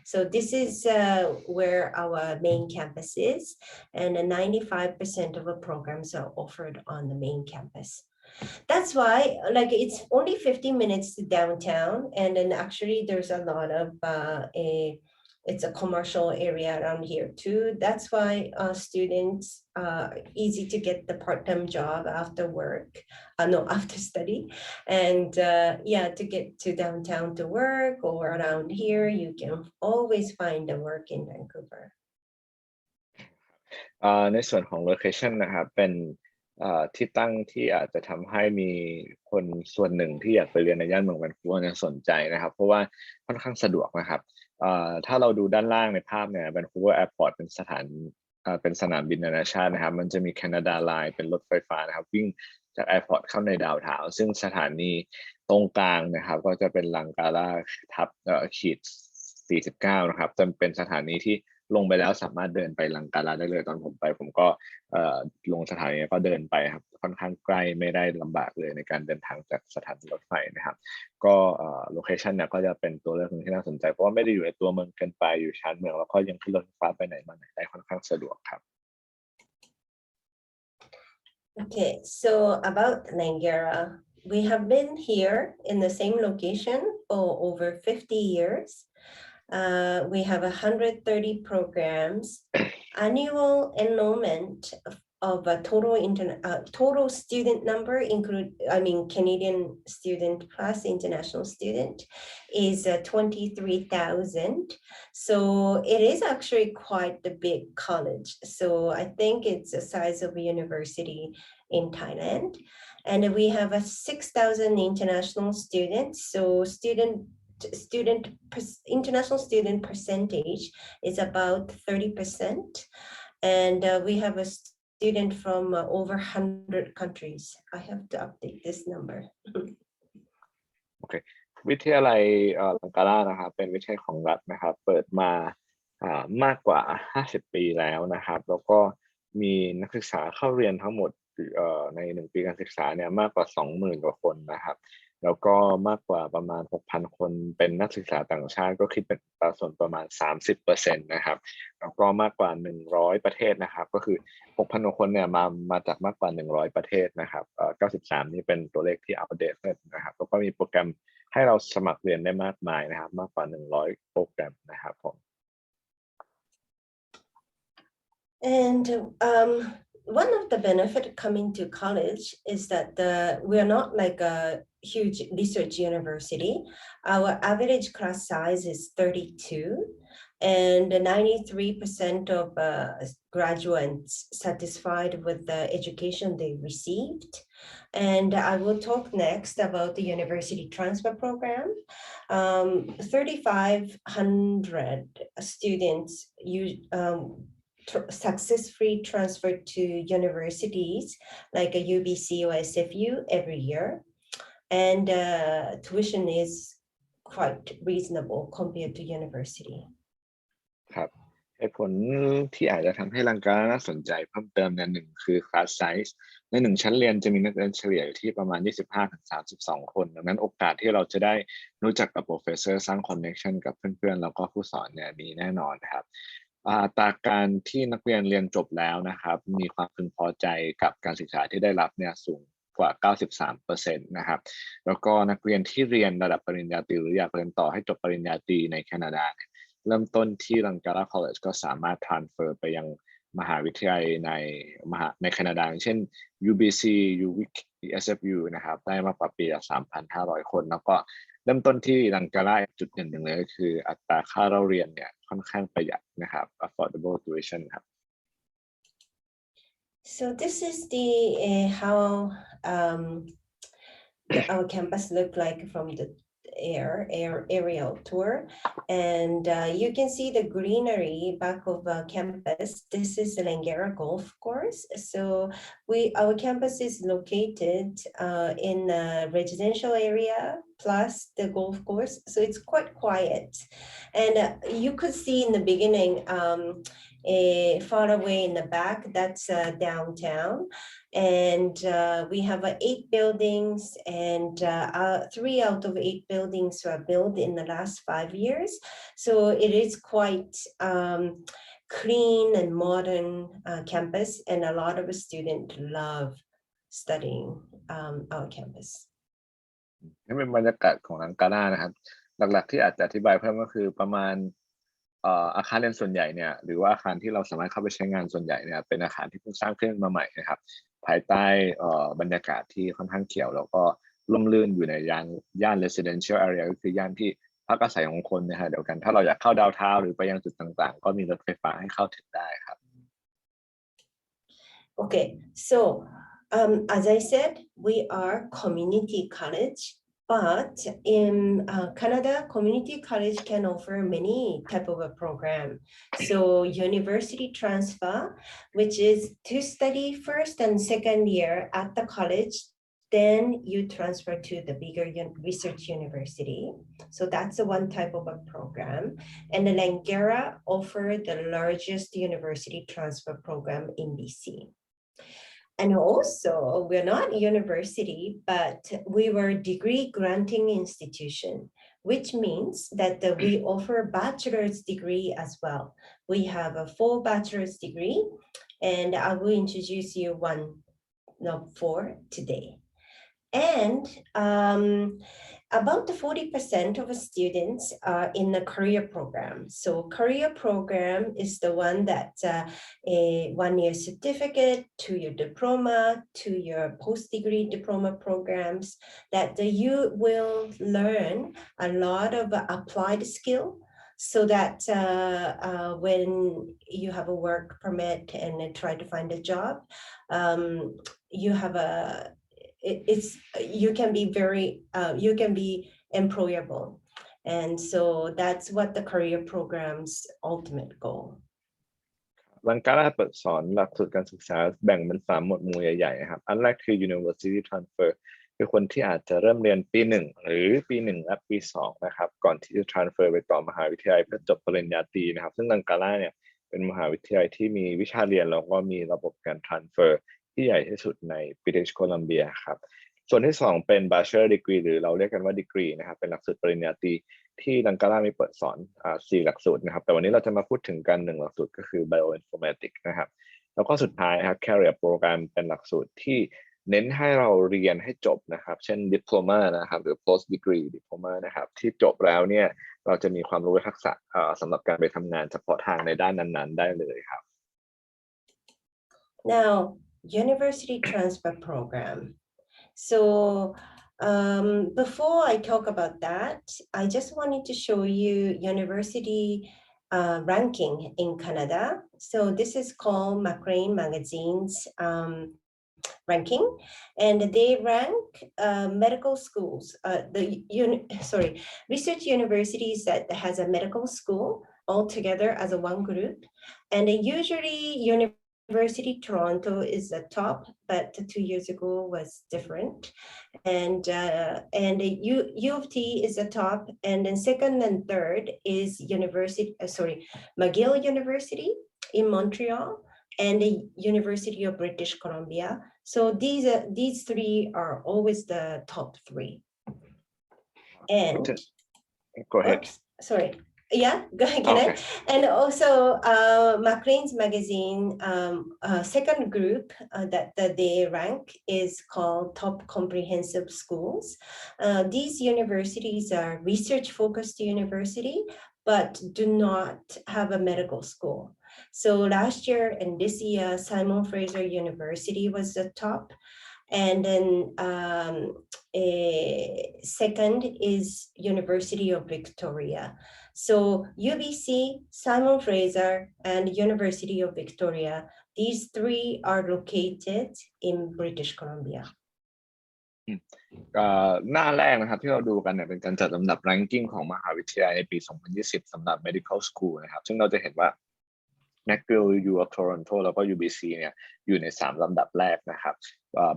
So this is where our main campus is, and 95% of the programs are offered on the main campus. That's why, like, it's only 15 minutes to downtown, and then actually there's a lot of it's a commercial area around here too. That's why students easy to get the part-time job after work, after study, and yeah, to get to downtown to work or around here, you can always find the work in Vancouver. ในส่วนของ location นะครับเป็นที่ตั้งที่อาจจะทำให้มีคนส่วนหนึ่งที่อยากไปเรียนในย่านเมืองแวนคูเวอร์เนี่ยสนใจนะครับเพราะว่าค่อนข้างสะดวกนะครับถ้าเราดูด้านล่างในภาพเนี่ยแวนคูเวอร์แอร์พอร์ตเป็นสนามบินนานาชาตินะครับมันจะมีแคนาดาไลน์เป็นรถไฟฟ้านะครับวิ่งจากแอร์พอร์ตเข้าในดาวน์ทาวน์ซึ่งสถานีตรงกลางนะครับก็จะเป็นลังการาทับ-49นะครับจะเป็นสถานีที่ลงไปแล้วสามารถเดินไปลังการาได้เลยตอนผมไปผมก็ลงสถานีก็เดินไปครับค่อนข้างใกล้ไม่ได้ลำบากเลยในการเดินทางจากสถานีรถไฟนะครับก็โลเคชันเนี่ยก็จะเป็นตัวเลือกหนึ่งที่น่าสนใจเพราะว่าไม่ได้อยู่ในตัวเมืองเกินไปอยู่ชานเมืองแล้วก็ยังขึ้นรถไฟฟ้าไปไหนมาไหนได้ค่อนข้างสะดวกครับ Okay, so about Langara, we have been here in the same location for over 50 years. We have 130 programs, annual enrollment of a total student number, Canadian student plus international student, is 23,000. So it is actually quite a big college. So I think it's the size of a university in Thailand. And we have 6,000 international students. So international student percentage is about 30%. And we have a student from over 100 countries. I have to update this number. Okay. วิทยาลัยลังการานะครับเป็นวิทยาลัยของรัฐนะครับเปิดมามากกว่า50ปีแล้วนะครับแล้วก็มีนักศึกษาเข้าเรียนทั้งหมดใน1ปีการศึกษาเนี่ยมากกว่า 20,000 กว่าคนนะครับแล้วก็มากกว่าประมาณ 6,000 คนเป็นนักศึกษาต่างชาติก็คิดเป็นสัดส่วนประมาณ 30% นะครับแล้วก็มากกว่า100ประเทศนะครับก็คือ 6,000 กว่าคนเนี่ยมาจากมากกว่า100ประเทศนะครับ93นี่เป็นตัวเลขที่อัปเดตนะครับแล้วก็มีโปรแกรมให้เราสมัครเรียนได้มากมายนะครับมากกว่า100โปรแกรมนะครับผม And one of the benefits coming to college is that we're not like a huge research university. Our average class size is 32, and 93% of graduates satisfied with the education they received. And I will talk next about the university transfer program. 3,500 students successfully transferred to universities like a UBC or SFU every year. And tuition is quite reasonable compared to university. ครับเหตุผลที่อาจจะทำให้ลังการาน่าสนใจเพิ่มเติมเนี่ยหนึ่งคือ class size ใน1ชั้นเรียนจะมีนักเรียนเฉลี่ยอยู่ที่ประมาณ 25-32 คนดังนั้นโอกาสที่เราจะได้รู้จักกับ professor สร้าง connection กับเพื่อนๆแล้วก็ผู้สอนเนี่ยมีแน่นอนครับอัตราการที่นักเรียนเรียนจบแล้วนะครับมีความพึงพอใจกับการศึกษาที่ได้รับเนี่ยสูงกว่า 93% นะครับแล้วก็นักเรียนที่เรียนระดับปริญญาตรีหรืออยากเรียนต่อให้จบปริญญาตรีในแคนาดาเริ่มต้นที่ Langara College ก็สามารถ transfer ไปยังมหาวิทยาลัยในแคนาดาเช่น UBC UVic SFU นะครับได้มากกว่าปีละ 3,500 คนแล้วก็เริ่มต้นที่Langaraจุดเด่นหนึ่งเลยก็คืออัตราค่าเล่าเรียนเนี่ยค่อนข้างประหยัดนะครับ affordable tuition ครับ So this is the how our campus look like from the aerial tour, and you can see the greenery back of campus. This is the Langara golf course. So our campus is located in a residential area plus the golf course, so it's quite quiet. And you could see in the beginning far away in the back, that's downtown. and we have 8 buildings, and 3 out of 8 buildings were built in the last 5 years. So it is quite clean and modern campus, and a lot of students love studying our campus. นี่เป็นบรรยากาศของลังกาล่านะครับหลักๆที่อาจจะอธิบายเพิ่มก็คือประมาณอาคารเรียนส่วนใหญ่เนี่ยหรือว่าอาคารที่เราสามารถเข้าไปใช้งานส่วนใหญ่เนี่ยเป็นอาคารที่เพิ่งสร้างขึ้นมาใหม่นะครับภายใต้บรรยากาศที่ค่อนข้างเขียวแล้วก็ร่มรื่นอยู่ในย่าน residential area ก็คือย่านที่พักอาศัยของคนนะฮะเดียวกันถ้าเราอยากเข้าดาวน์ทาวน์หรือไปยังจุดต่างๆก็มีรถไฟฟ้าให้เข้าถึงได้ครับ Okay, so as I said, we are community college, but in Canada, community college can offer many type of a program. So university transfer, which is to study first and second year at the college, then you transfer to the bigger research university. So that's the one type of a program. And the Langara offer the largest university transfer program in BC. And also, we're not university, but we were degree granting institution, which means that we offer bachelor's degree as well. We have a full bachelor's degree, and I will introduce you for today. And about 40% of students are in the career program. So career program is the one that a 1-year certificate, 2-year diploma, 2-year post-degree diploma programs that you will learn a lot of applied skill so that when you have a work permit and try to find a job, you have you can be you can be employable, and so that's what the career program's ultimate goal. ลังกาล่าเปิดสอนหลักสูตรการศึกษาแบ่งเป็น3หมวดหมู่ใหญ่ๆนะครับอันแรกคือ University Transfer คือคนที่อาจจะเริ่มเรียนปี1หรือปี1และปี2นะครับก่อนที่จะ transfer ไปต่อมหาวิทยาลัยเพื่อจบปริญญาตรีนะครับซึ่งลังกาล่าเนี่ยเป็นมหาวิทยาลัยที่มีวิชาเรียนแล้วก็มีระบบการ transfer ที่ใหญ่ที่สุดใน British Columbia ครับส่วนที่2เป็น Bachelor degree หรือเราเรียกกันว่า degree นะครับเป็นหลักสูตรปริญญาตรีที่ลังกาล่ามีเปิดสอน4หลักสูตรนะครับแต่วันนี้เราจะมาพูดถึงกัน1หลักสูตรก็คือ Bioinformatics นะครับแล้วก็สุดท้ายครับ Career Program เป็นหลักสูตรที่เน้นให้เราเรียนให้จบนะครับเช่น Diploma นะครับหรือ Post Degree Diploma นะครับที่จบแล้วเนี่ยเราจะมีความรู้ทักษะสำหรับการไปทำงานเฉพาะทางในด้านนั้นๆได้เลยครับ Now, University Transfer Program. So before I talk about that, I just wanted to show you university ranking in Canada. So this is called Macrae Magazine's ranking, and they rank medical schools, research universities that has a medical school all together as a one group, and usually University Toronto is the top, but 2 years ago was different, and U of T is the top, and then second and third is McGill University in Montreal and the University of British Columbia. So these 3 are always the top 3. And go ahead. Oops, sorry. Yeah, go ahead. Can I? And also, Macrae's magazine second group that they rank is called Top Comprehensive Schools. These universities are research-focused university, but do not have a medical school. So last year and this year, Simon Fraser University was the top. And then second is University of Victoria. So UBC, Simon Fraser, and University of Victoria, these 3 are located in British Columbia. หน้าแรกนะครับที่เราดูกันเนี่ยเป็นการจัดลำดับ ranking ของมหาวิทยาลัยในปี 2020 สำหรับ medical school นะครับซึ่งเราจะเห็นว่า McGill U of Toronto แล้วก็ UBC เนี่ยอยู่ใน3ลำดับแรกนะครับ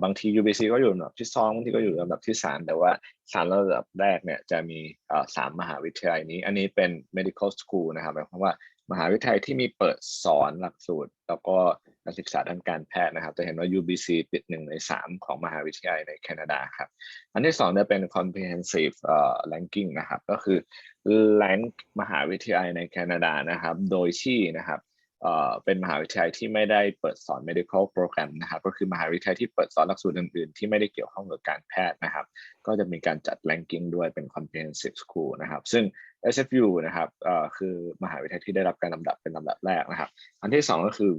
บางที UBC ก็อยู่ลำดับที่2บางทีก็อยู่ลำดับที่3แต่ว่า3ลำดับแรกเนี่ยจะมี3มหาวิทยาลัยนี้อันนี้เป็น medical school นะครับหมายความว่า มหาวิทยาลัยที่มีเปิดสอนหลักสูตรแล้วก็การศึกษาด้านการแพทย์นะครับจะเห็นว่า UBC ติด1 ใน 3ของมหาวิทยาลัยในแคนาดาครับอันที่2เนี่ยเป็น comprehensive ranking นะครับก็คือ rank มหาวิทยาลัยในแคนาดานะครับโดยที่นะครับเป็นมหาวิทยาลัยที่ไม่ได้เปิดสอน medical program นะครับก็คือมหาวิทยาลัยที่เปิดสอนหลักสูตรอื่นๆที่ไม่ได้เกี่ยวข้องกับการแพทย์นะครับก็จะมีการจัด ranking ด้วยเป็น comprehensive school นะครับซึ่ง SFU นะครับคือมหาวิทยาลัยที่ได้รับการลำดับเป็นลำดับแรกนะครับอันที่2ก็คือ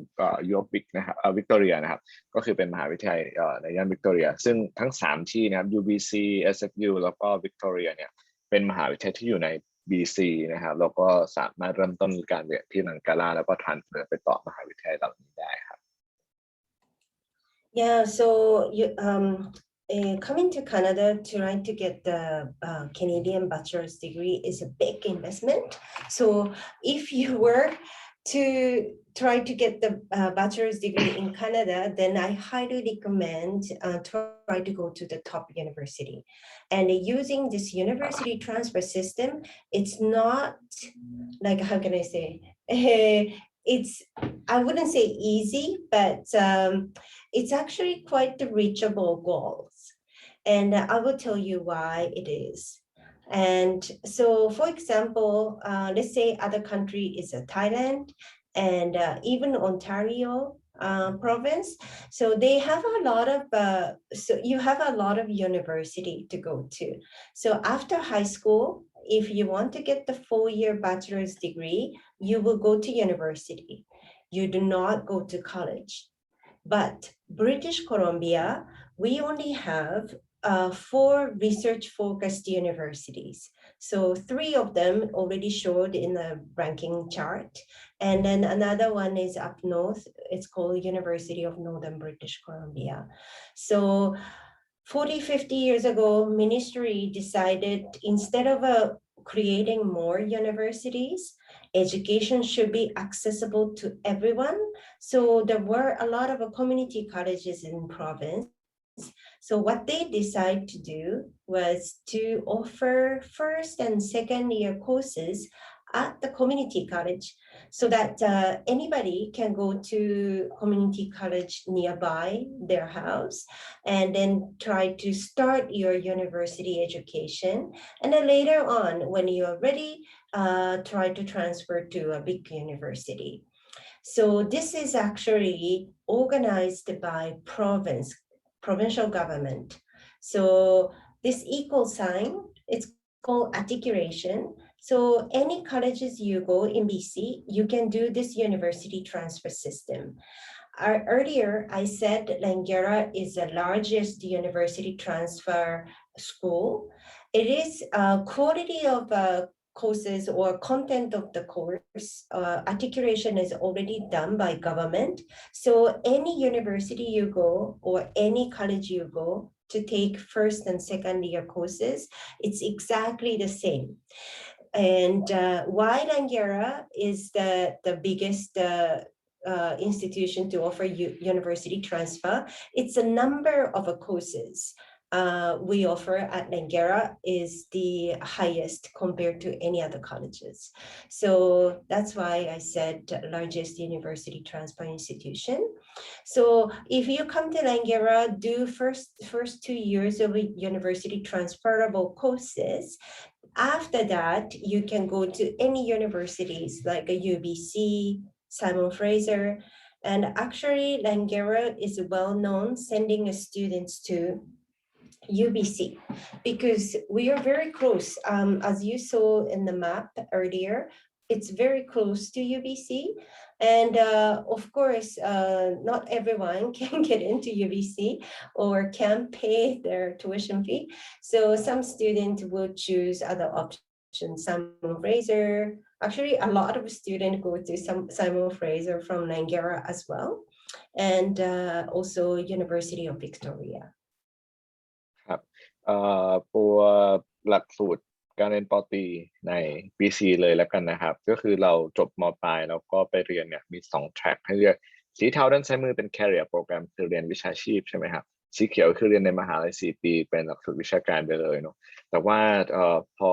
UVic นะครับVictoria นะครับก็คือเป็นมหาวิทยาลัยในย่าน Victoria ซึ่งทั้ง3ที่นะครับ UBC SFU แล้วก็ Victoria เนี่ยเป็นมหาวิทยาลัยที่อยู่ใน BC นะครับแล้วก็สามารถเริ่มต้นการเรียนที่ลังกาลาแล้วก็ transfer ไปต่อมหาวิทยาลัยเหล่านี้ได้ครับ Yeah, so coming to Canada trying to get the Canadian bachelor's degree is a big investment. So if you were to try to get the bachelor's degree in Canada, then I highly recommend try to go to the top university. And using this university transfer system, it's not like, how can I say, it's, I wouldn't say easy, but it's actually quite the reachable goals. And I will tell you why it is. And so, for example, let's say other country is Thailand and even Ontario province. So they have a lot of, so you have a lot of university to go to. So after high school, if you want to get the 4-year bachelor's degree, you will go to university. You do not go to college. But British Columbia, we only have 4 research-focused universities. So 3 of them already showed in the ranking chart. And then another one is up north. It's called University of Northern British Columbia. So 40, 50 years ago, ministry decided instead of creating more universities, education should be accessible to everyone. So there were a lot of community colleges in province. So what they decided to do was to offer 1st and 2nd year courses at the community college so that anybody can go to community college nearby their house and then try to start your university education. And then later on, when you're ready, try to transfer to a big university. So this is actually organized by provincial government. So this equal sign, it's called articulation. So any colleges you go in BC, you can do this university transfer system. Earlier, I said Langara is the largest university transfer school. It is quality of courses or content of the course, articulation is already done by government. So any university you go or any college you go to take 1st and 2nd year courses, it's exactly the same. And why Langara is the biggest institution to offer university transfer, it's a number of courses we offer at Langara is the highest compared to any other colleges. So that's why I said largest university transfer institution. So if you come to Langara, do first 2 years of university transferable courses. After that, you can go to any universities like a UBC, Simon Fraser, and actually Langara is well known sending students to UBC because we are very close. As you saw in the map earlier, it's very close to UBC. And of course, not everyone can get into UBC or can pay their tuition fee. So some students will choose other options, Simon Fraser. Actually, a lot of students go to Simon Fraser from Langara as well. And also University of Victoria. ครับตัวหลักสูตรการเรียนป.ตรีใน BC เลยแล้วกันนะครับก็คือเราจบม.ปลายแล้วก็ไปเรียนเนี่ยมี2 แทร็กให้เลือกสีเทาด้านซ้ายมือเป็น Career Program คือเรียนวิชาชีพใช่ไหมครับสีเขียวคือเรียนในมหาลัย4 ปีเป็นหลักสูตรวิชาการไปเลยเนาะแต่ว่าพอ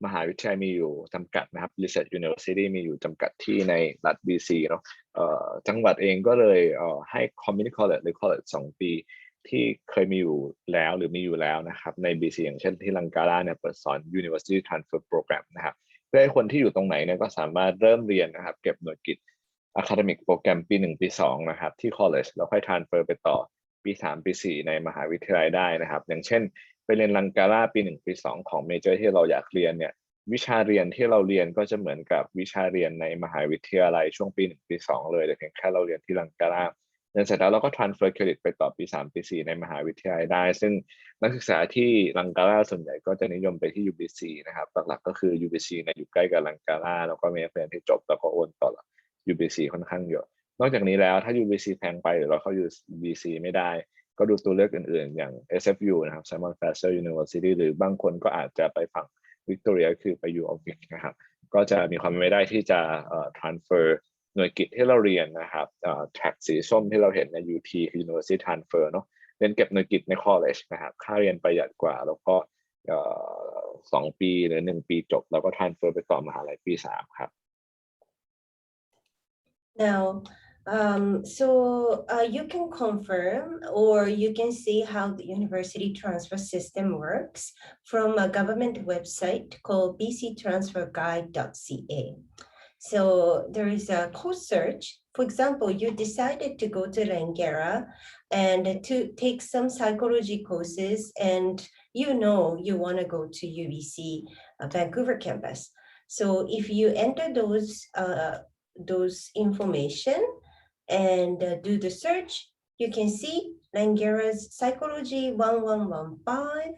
มหาวิทยาลัยมีอยู่จำกัดนะครับ Research University มีอยู่จำกัดที่ในรัฐ BC เนาะจังหวัดเองก็เลยให้ Community College หรือ College 2 ปีที่เคยมีอยู่แล้วหรือมีอยู่แล้วนะครับใน BC อย่างเช่นที่ลังการาเนี่ยเปิดสอน University Transfer Program นะครับเพื่อให้คนที่อยู่ตรงไหนเนี่ยก็สามารถเริ่มเรียนนะครับเก็บหน่วยกิต Academic Program ปี 1 ปี 2 นะครับที่ College แล้วค่อย Transfer ไปต่อปี 3 ปี 4 ในมหาวิทยาลัยได้นะครับอย่างเช่นไปเรียนลังการาปี 1 ปี 2 ของเมเจอร์ที่เราอยากเรียนเนี่ยวิชาเรียนที่เราเรียนก็จะเหมือนกับวิชาเรียนในมหาวิทยาลัยช่วงปี 1 ปี 2 เลยแต่เพียงแค่เราเรียนที่ลังการาเรียนเสร็จแล้วเราก็ transfer credit ไปต่อปี 3 ปี 4 ในมหาวิทยาลัยได้ซึ่งนักศึกษาที่ลังการาส่วนใหญ่ก็จะนิยมไปที่ UBC นะครับหลักๆก็คือ UBC เนี่ยอยู่ใกล้กับลังการาแล้วก็มีนักเรียนที่จบแล้วก็โอนต่อ UBC ค่อนข้างเยอะนอกจากนี้แล้วถ้า UBC แพงไปหรือเราเข้า UBC ไม่ได้ก็ดูตัวเลือกอื่นๆอย่าง SFU นะครับ Bachelor University หรือบางคนก็อาจจะไปฝั่ง Victoria คือไป UVic นะครับก็จะมีความเป็นไปได้ที่จะtransfer หน่วยกิตที่เราเรียนนะครับแท็กสีส้มที่เราเห็นใน UT คือ University Transfer เนาะเรียนเก็บหน่วยกิตใน College นะครับค่าเรียนประหยัดกว่าแล้วก็2 ปีหรือ 1 ปีจบแล้วก็ transfer ไปต่อมหาลัยปี 3 ครับ Now, you can confirm or you can see how the university transfer system works from a government website called bctransferguide.ca. So there is a course search. For example, you decided to go to Langara and to take some psychology courses and you want to go to UBC Vancouver campus. So if you enter those information and do the search, you can see Langara's Psychology 1115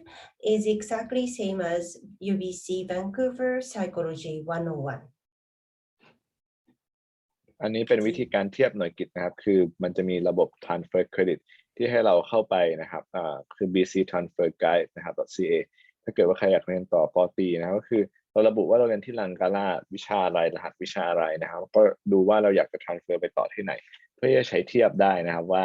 is exactly same as UBC Vancouver Psychology 101. อันนี้เป็นวิธีการเทียบหน่วยกิตนะครับคือมันจะมีระบบ transfer credit ที่ให้เราเข้าไปนะครับคือ BC Transfer Guide นะครับ .ca ถ้าเกิดว่าใครอยากเรียนต่อป.ตรีนะครับก็คือเราระบุว่าเราเรียนที่ลังการาวิชาอะไรรหัสวิชาอะไรนะครับก็ดูว่าเราอยากจะ transfer ไปต่อที่ไหนเพื่อจะใช้เทียบได้นะครับว่า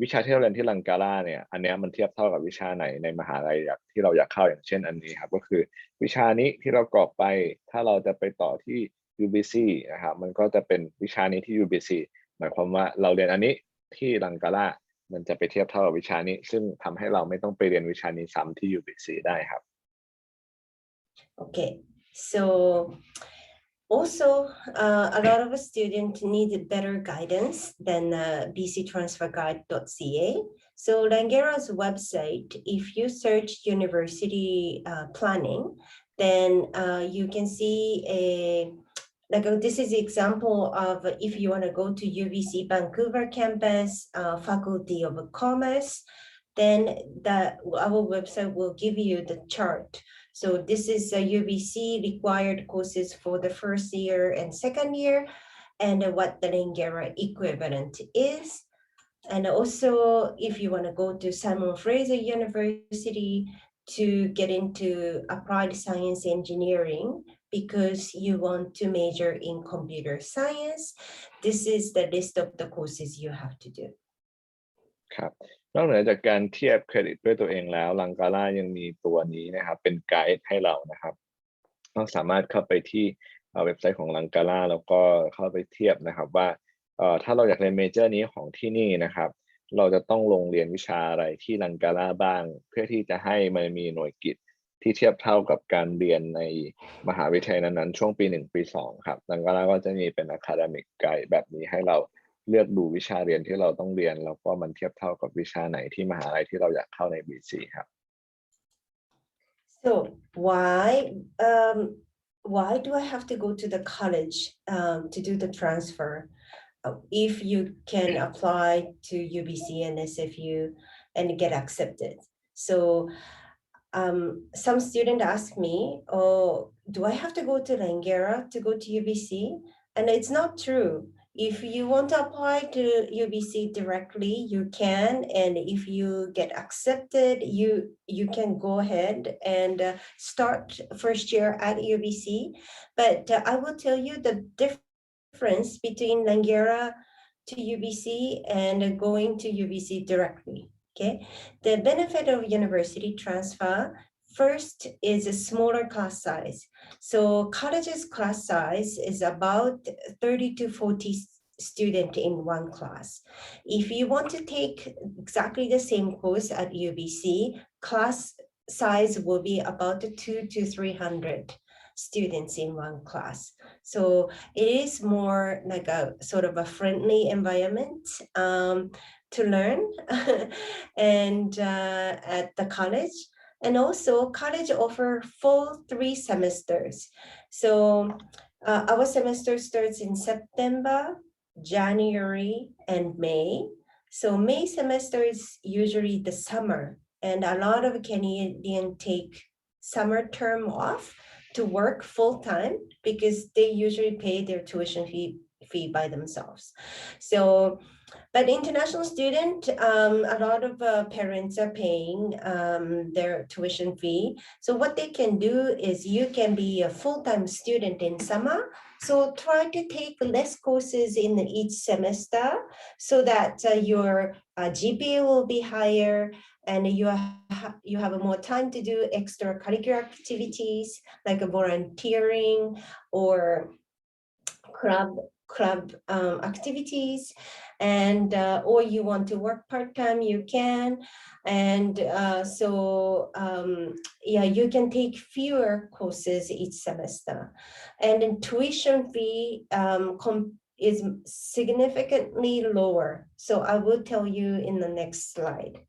วิชาที่เราเรียนที่ลังการาเนี่ยอันนี้มันเทียบเท่ากับวิชาไหนในมหาลัยที่เราอยากเข้าอย่างเช่นอันนี้ครับก็คือวิชานี้ที่เรากรอกไปถ้าเราจะไปต่อที่ UBC นะครับมันก็จะเป็นวิชานี้ที่ UBC หมายความว่าเราเรียนอันนี้ที่ลังการามันจะไปเทียบเท่ากับวิชานี้ซึ่งทำให้เราไม่ต้องไปเรียนวิชานี้ซ้ำที่ UBC ได้ครับ Okay, so also a lot of students need better guidance than bctransferguide.ca. So Langara's website, if you search university planning, then you can see this is an example of if you want to go to UBC Vancouver campus, Faculty of Commerce, then our website will give you the chart. So this is UBC required courses for the first year and second year, and what the Langara equivalent is. And also, if you want to go to Simon Fraser University to get into applied science engineering, because you want to major in computer science, this is the list of the courses you have to do. ครับนอกเหนือจากการเทียบเครดิตด้วยตัวเองแล้วลังการายังมีตัวนี้นะครับเป็นไกด์ให้เรานะครับเราสามารถเข้าไปที่เว็บไซต์ของลังการาแล้วก็เข้าไปเทียบนะครับว่าถ้าเราอยากเรียนเมเจอร์นี้ของที่นี่นะครับเราจะต้องลงเรียนวิชาอะไรที่ลังการาบ้างเพื่อที่จะให้มันมีหน่วยกิตที่เทียบเท่ากับการเรียนในมหาวิทยาลัยนั้นๆช่วงปี 1 ปี 2 ครับลังการาก็จะมีเป็น Academic Guide แบบนี้ให้เราเลือกดูวิชาเรียนที่เราต้องเรียนแล้วก็มันเทียบเท่ากับวิชาไหนที่มหาลัยที่เราอยากเข้าใน BC ครับ So why do I have to go to the college to do the transfer if you can apply to UBC and SFU and get accepted? So some student ask me, oh, do I have to go to Langara to go to UBC? And it's not true. If you want to apply to UBC directly, you can, and if you get accepted, you can go ahead and start first year at UBC. But I will tell you the difference between Langara to UBC and going to UBC directly. Okay, the benefit of university transfer First is a smaller class size. So college's class size is about 30 to 40 students in one class. If you want to take exactly the same course at UBC, class size will be about 200 to 300 students in one class. So it is more like a sort of a friendly environment to learn and at the college. And also college offer full 3 semesters. So our semester starts in September, January, and May. So May semester is usually the summer, and a lot of Canadians take summer term off to work full time because they usually pay their tuition fee by themselves. So, but international student, a lot of parents are paying their tuition fee. So what they can do is you can be a full-time student in summer. So try to take less courses in each semester so that your GPA will be higher and you have more time to do extracurricular activities like volunteering or club activities, and or you want to work part-time, you can. And yeah, you can take fewer courses each semester. And then tuition fee is significantly lower. So I will tell you in the next slide.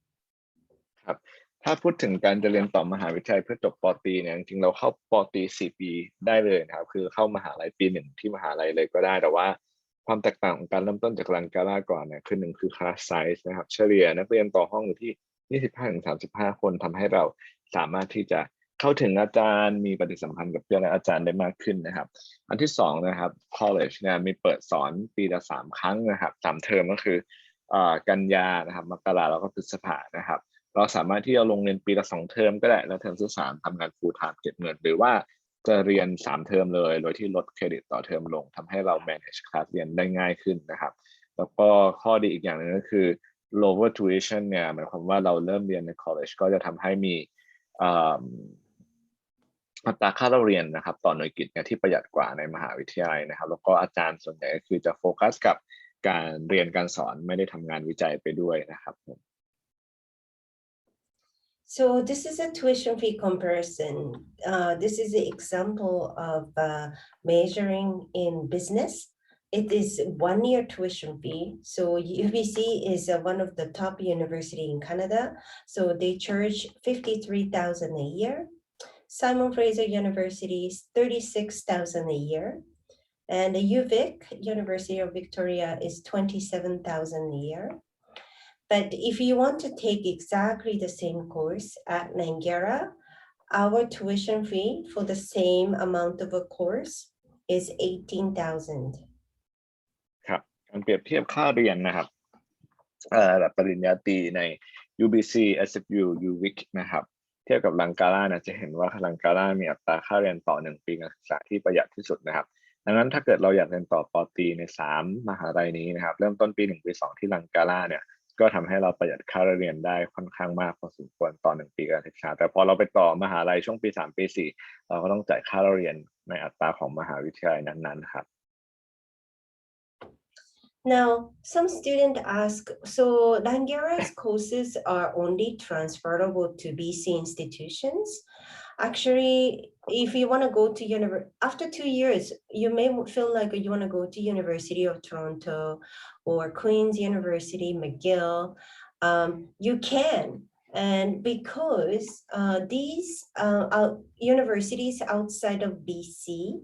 ครับถ้าพูดถึงการจะเรียนต่อมหาวิทยาลัยเพื่อจบป.ตรีเนี่ยจริงๆเราเข้าป.ตรี4 ปีได้เลยนะครับคือเข้ามหาลัยปี 1ที่มหาลัยเลยก็ได้แต่ว่าความแตกต่างของการเริ่มต้นจากลังการ่าก่อนเนี่ยคือ1คือ class size นะครับเฉลี่ยนักเรียนต่อห้องอยู่ที่ 25-35 คนทำให้เราสามารถที่จะเข้าถึงอาจารย์มีปฏิสัมพันธ์กับเพื่อนและอาจารย์ได้มากขึ้นนะครับอันที่2นะครับ college เนี่ยมีเปิดสอนปีละ3 ครั้งนะครับ3 เทอมก็คือกันยานะครับมกราแล้วก็พฤษภานะครับเราสามารถที่จะลงเรียนปีละ2 เทอมก็ได้แล้วเทอมที่3ทำงาน full time เก็บเงินหรือว่าจะเรียน3 เทอมเลยโดยที่ลดเครดิตต่อเทอมลงทำให้เรา manage คลาสเรียนได้ง่ายขึ้นนะครับแล้วก็ข้อดีอีกอย่างหนึ่งก็คือ lower tuition เนี่ยหมายความว่าเราเริ่มเรียนใน college ก็จะทำให้มีอัตราค่าเรียนนะครับต่อหน่วยกิตเนี่ยที่ประหยัดกว่าในมหาวิทยาลัยนะครับแล้วก็อาจารย์ส่วนใหญ่ก็คือจะโฟกัสกับการเรียนการสอนไม่ได้ทำงานวิจัยไปด้วยนะครับSo this is a tuition fee comparison. This is an example of measuring in business. It is 1-year tuition fee. So UBC is one of the top university in Canada. So they charge $53,000 a year. Simon Fraser University is $36,000 a year. And the UVic, University of Victoria, is $27,000 a year. But if you want to take exactly the same course at Langara, our tuition fee for the same amount of a course is $18,000. ครับการเปรียบเทียบค่าเรียนนะครับระดับปริญญาตรีใน UBC SFU UVic นะครับเทียบกับลังการ่านะจะเห็นว่าลังการ่ามีอัตราค่าเรียนต่อ1 ปีการศึกษาที่ประหยัดที่สุดนะครับดังนั้นถ้าเกิดเราอยากเรียนต่อป.ตรีใน3 มหาลัยนี้นะครับเริ่มต้นปี1ปี2ที่ลังการ่าเนี่ยก็ทำให้เราประหยัดค่าเรียนได้ค่อนข้างมากพอสมควรต่อ1 ปีการศึกษาแต่พอเราไปต่อมหาลัยช่วงปี3ปี4เราก็ต้องจ่ายค่าเรียนในอัตราของมหาวิทยาลัยนั้นๆครับ Now, some students ask, so Langara's courses are only transferable to BC institutions? Actually, if you want to go to after 2 years, you may feel like you want to go to University of Toronto or Queen's University, McGill. You can, and because these universities outside of BC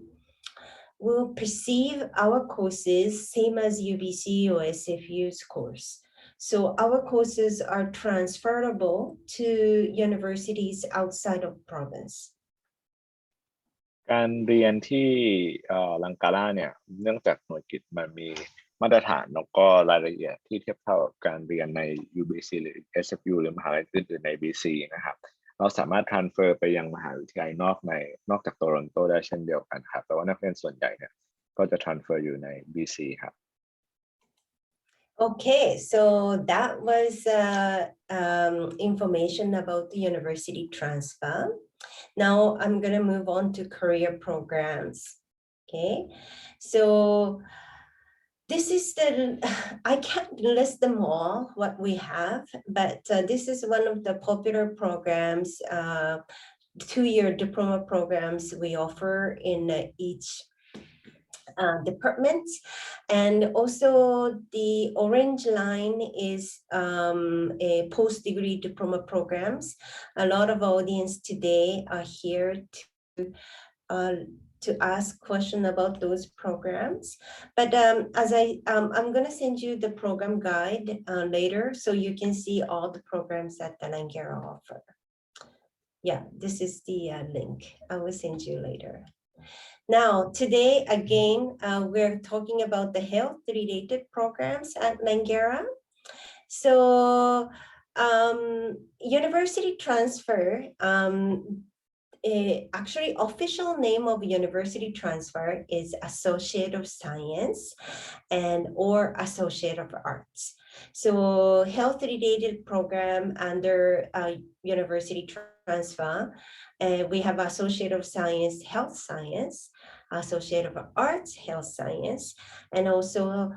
will perceive our courses same as UBC or SFU's course. So our courses are transferable to universities outside of province. การเรียนที่ลังการ่าเนี่ยเนื่องจากหน่วยกิตมันมีมาตรฐานแล้วก็รายละเอียดที่เทียบเท่ากับการเรียนใน UBC หรือ SFU หรือมหาลัยอื่นๆใน BC นะครับเราสามารถ transfer ไปยังมหาวิทยาลัยนอกจากโตรอนโตได้เช่นเดียวกันครับแต่ว่านักเรียนส่วนใหญ่เนี่ยก็จะ transfer อยู่ใน BC ครับ Okay, so that was information about the university transfer. Now I'm going to move on to career programs. Okay, so this is I can't list them all, what we have, but this is one of the popular programs, 2-year diploma programs we offer in each department. And also the orange line is a post-degree diploma programs. A lot of audience today are here to ask question about those programs, but as I'm going to send you the program guide later, so you can see all the programs that the Langara offer. Yeah, this is the link. I will send you later. Now, today, again, we're talking about the health-related programs at Langara. So, university transfer, actually, official name of university transfer is Associate of Science and or Associate of Arts. So, health-related program under university transfer, we have Associate of Science, Health Science, Associate of Arts, Health Science, and also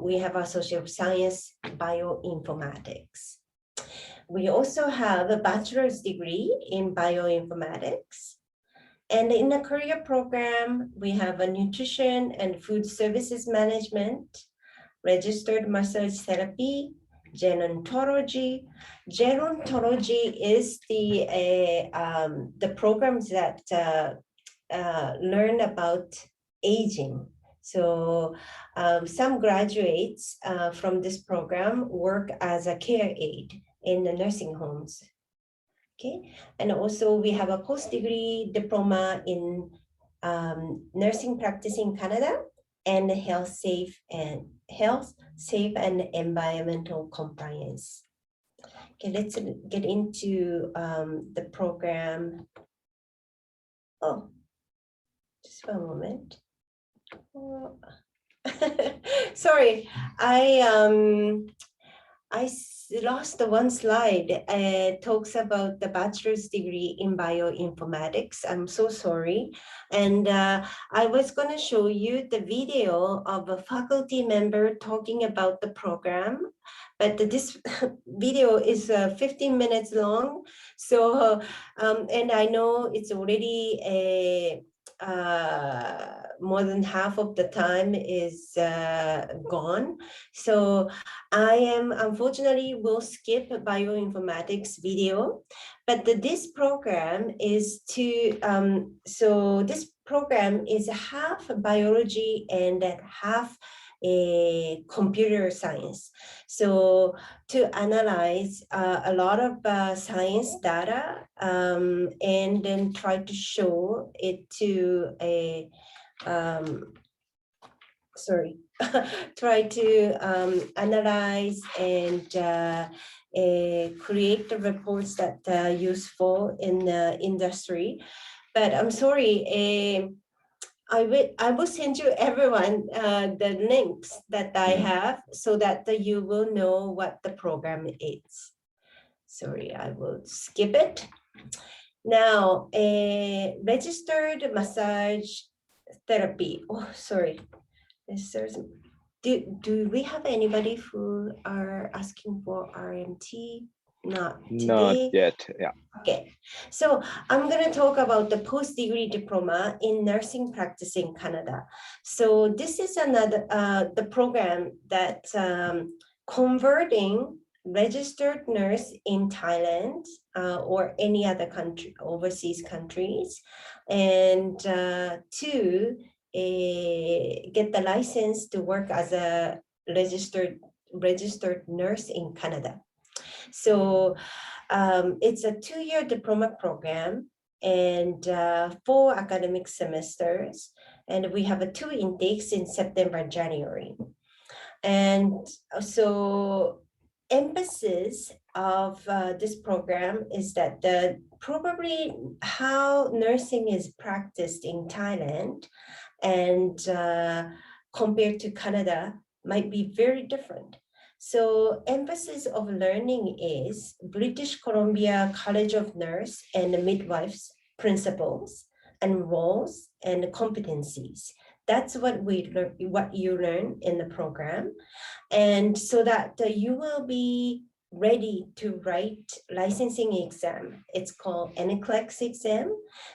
we have Associate of Science, Bioinformatics. We also have a bachelor's degree in bioinformatics. And in the career program, we have a nutrition and food services management, registered massage therapy, gerontology. Gerontology is the programs that learn about aging. So some graduates from this program work as a care aide in the nursing homes. Okay, and also we have a post-degree diploma in nursing practice in Canada and health safe and environmental compliance. Okay, let's get into the program. Oh, just one moment. Oh. Sorry, I lost the one slide. It talks about the bachelor's degree in bioinformatics. I'm so sorry. And I was going to show you the video of a faculty member talking about the program, but this video is 15 minutes long. So, and I know it's already more than half of the time is gone. So I unfortunately will skip bioinformatics video, but this program is so this program is half biology and half a computer science. So to analyze a lot of science data and then try to show it to a try to analyze and create the reports that are useful in the industry. But I'm sorry, I will send you everyone the links that I have so that you will know what the program is. Sorry, I will skip it. Now, registered massage therapy. Oh, sorry. Do we have anybody who are asking for RMT? Not today. Not yet, yeah. Okay, so I'm going to talk about the post-degree diploma in nursing practice in Canada. So this is another the program that converting registered nurse in Thailand or any other country, overseas countries, and to get the license to work as a registered nurse in Canada. So it's a 2-year diploma program and 4 academic semesters, and we have 2 intakes in September and January. And so emphasis of this program is that probably how nursing is practiced in Thailand and compared to Canada might be very different. So emphasis of learning is British Columbia College of Nurse and Midwives principles and roles and competencies. That's what you learn in the program, and so that you will be ready to write licensing exam. It's called NCLEX exam.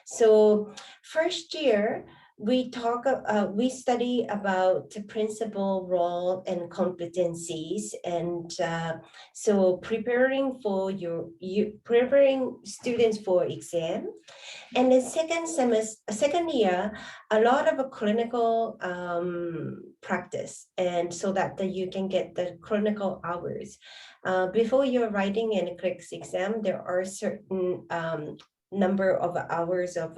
So first year, we study about the principal, role, and competencies, and so preparing students for exam. And the second year, a lot of clinical practice, and so that you can get the clinical hours. Before you're writing an NCLEX exam, there are certain number of hours of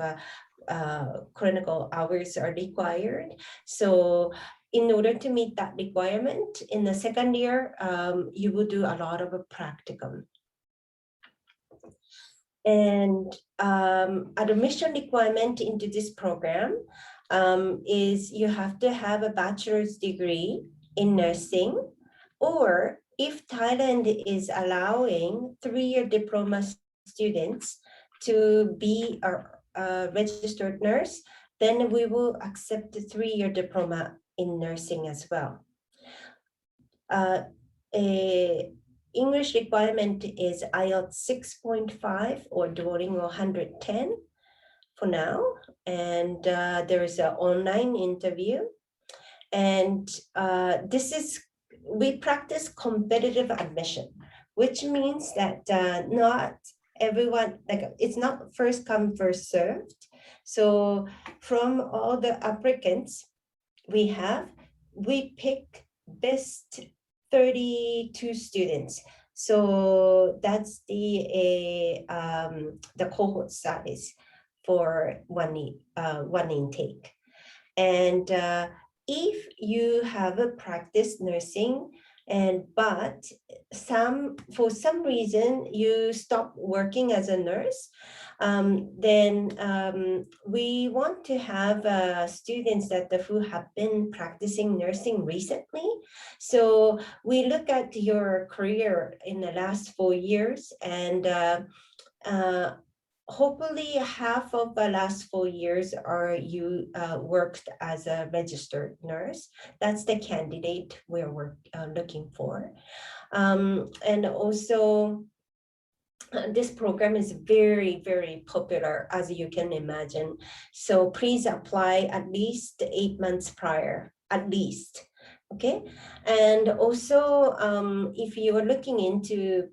clinical hours are required. So in order to meet that requirement, in the second year, you will do a lot of a practicum. And admission requirement into this program is you have to have a bachelor's degree in nursing, or if Thailand is allowing 3-year diploma students to be a registered nurse, then we will accept the 3-year diploma in nursing as well. English requirement is IELTS 6.5 or Duolingo 110 for now, and there is an online interview, and we practice competitive admission, which means that not everyone, like it's not first come first served. So from all the applicants we pick best 32 students. So that's the cohort size for one intake. And if you have a practice nursing, but for some reason you stop working as a nurse, then we want to have students who have been practicing nursing recently. So we look at your career in the last 4 years, and hopefully half of the last 4 years are you worked as a registered nurse. That's the candidate we're looking for. And also, this program is very, very popular, as you can imagine. So please apply at least 8 months prior, at least. Okay. And also, if you are looking into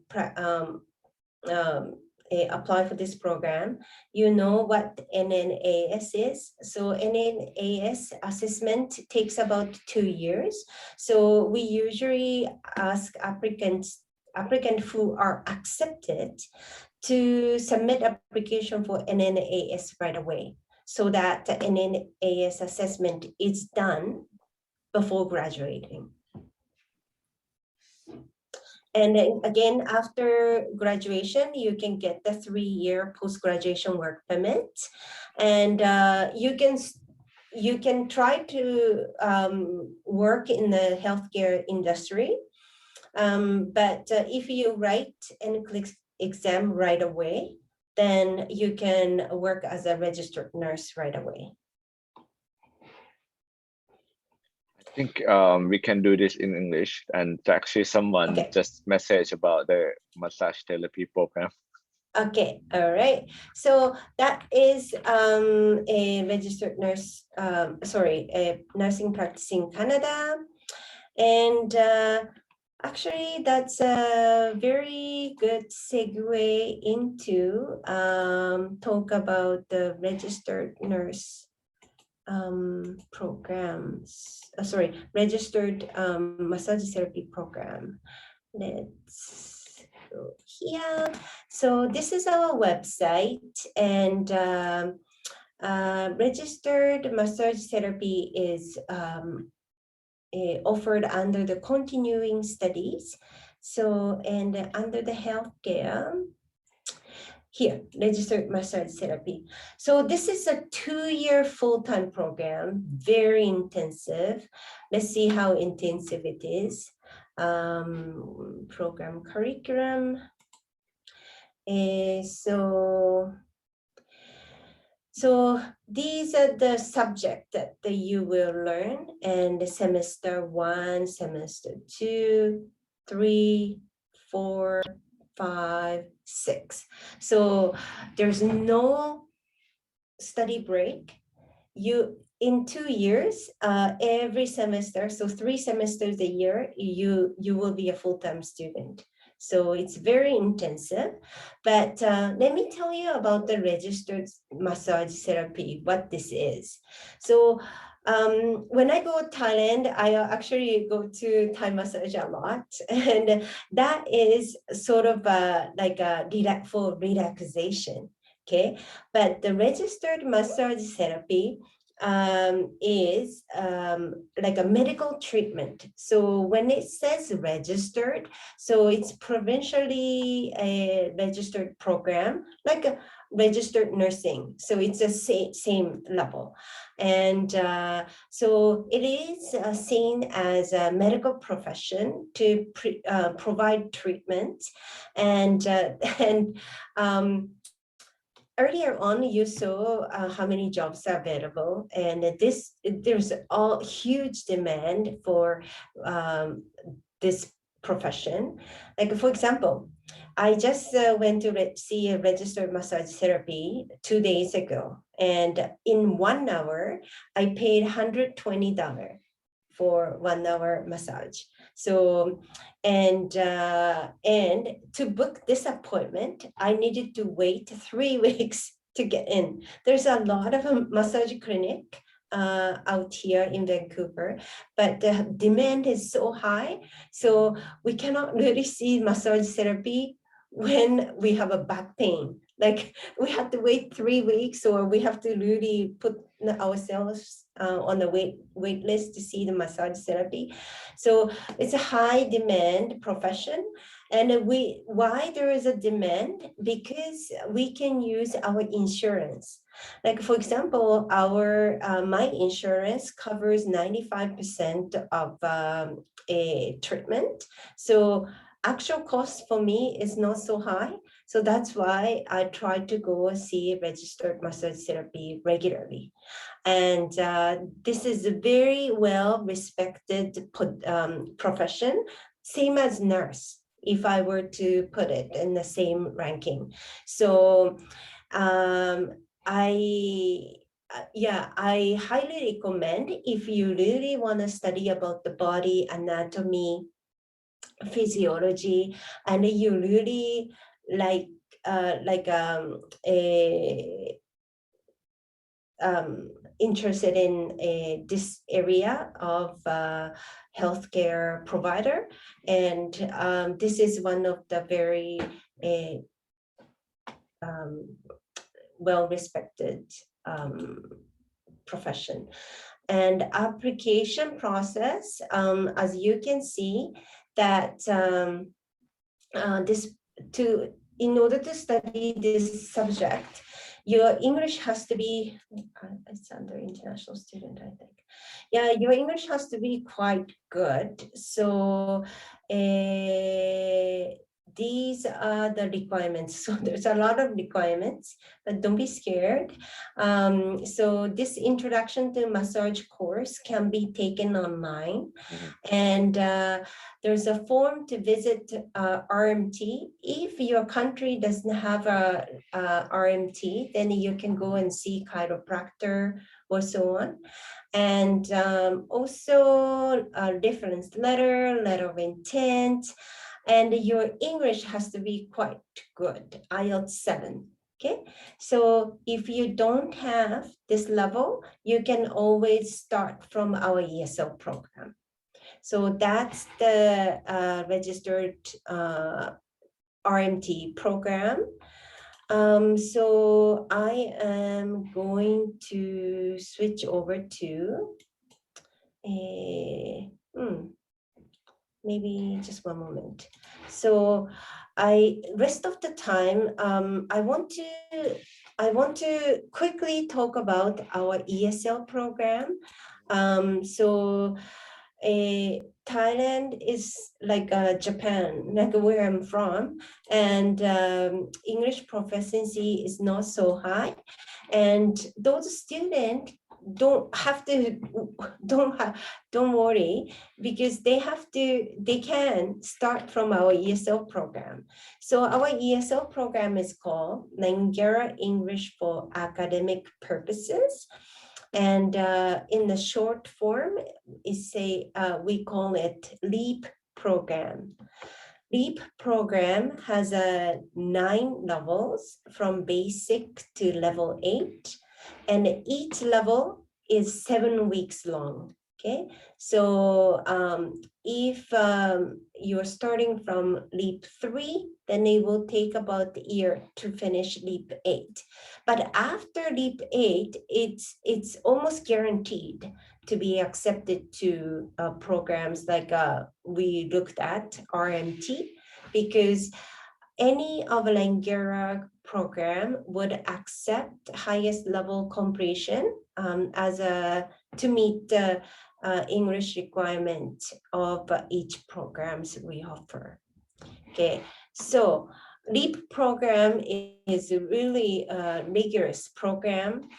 apply for this program, you know what NNAS is. So NNAS assessment takes about 2 years. So we usually ask applicants who are accepted to submit application for NNAS right away, so that the NNAS assessment is done before graduating. And then again, after graduation, you can get the 3-year post-graduation work permit, and you can try to work in the healthcare industry. But if you write NCLEX exam right away, then you can work as a registered nurse right away. I think we can do this in English, and actually someone just messaged about the massage therapy program. Okay, all right. So that is a registered nurse, a nursing practice in Canada. And actually, that's a very good segue into talk about the registered nurse programs. Registered massage therapy program. Let's go here. So this is our website, and registered massage therapy is offered under the continuing studies. So, and under the healthcare, here, registered massage therapy. So this is a 2-year full-time program, very intensive. Let's see how intensive it is. Program curriculum. So So these are the subjects that you will learn in the semester 1, semester 2, 3, 4, 5, 6. So there's no study break. In 2 years, every semester, so 3 semesters a year, you will be a full-time student. So it's very intensive, but let me tell you about the registered massage therapy, what this is. So when I go to Thailand, I actually go to Thai massage a lot, and that is sort of like a for relaxation, okay? But the registered massage therapy is like a medical treatment. So when it says registered, so it's provincially a registered program, like a registered nursing. So it's a same level. And so it is seen as a medical profession to provide treatment. And earlier on, you saw how many jobs are available, and there's a huge demand for this profession. Like for example, I just went to see a registered massage therapy 2 days ago, and in 1 hour, I paid $120 for 1 hour massage. So, and to book this appointment, I needed to wait 3 weeks to get in. There's a lot of massage clinic out here in Vancouver, but the demand is so high, so we cannot really see massage therapy when we have a back pain. Like we have to wait 3 weeks, or we have to really put ourselves on the wait list to see the massage therapy. So it's a high demand profession. And why there is a demand? Because we can use our insurance. Like for example, my insurance covers 95% of a treatment. So actual cost for me is not so high. So that's why I try to go see registered massage therapy regularly. And this is a very well respected profession, same as nurse, if I were to put it in the same ranking. So I highly recommend, if you really want to study about the body anatomy, physiology, and you really interested in this area of healthcare provider, and this is one of the very well-respected profession. And application process, as you can see, that in order to study this subject, your English has to be, it's under international student, I think. Yeah, your English has to be quite good. So these are the requirements. So there's a lot of requirements, but don't be scared. So this introduction to massage course can be taken online. And there's a form to visit RMT. If your country doesn't have a RMT, then you can go and see chiropractor or so on. And also a reference letter of intent. And your English has to be quite good, IELTS 7. Okay, so if you don't have this level, you can always start from our ESL program. So that's the registered RMT program. So I am going to switch over to maybe just one moment. So rest of the time, I want to quickly talk about our ESL program. So Thailand is like Japan, like where I'm from, and English proficiency is not so high, and those students don't worry, because they can start from our ESL program. So our ESL program is called Langara English for Academic Purposes. And in the short form, we call it LEAP program. LEAP program has 9 levels from basic to level 8, and each level is 7 weeks long. Okay, so if you're starting from LEAP 3, then it will take about a year to finish LEAP 8. But after LEAP 8, it's almost guaranteed to be accepted to programs like we looked at RMT, because any of Langara program would accept highest level completion to meet the English requirement of each programs we offer. Okay, so LEAP program is a really rigorous program.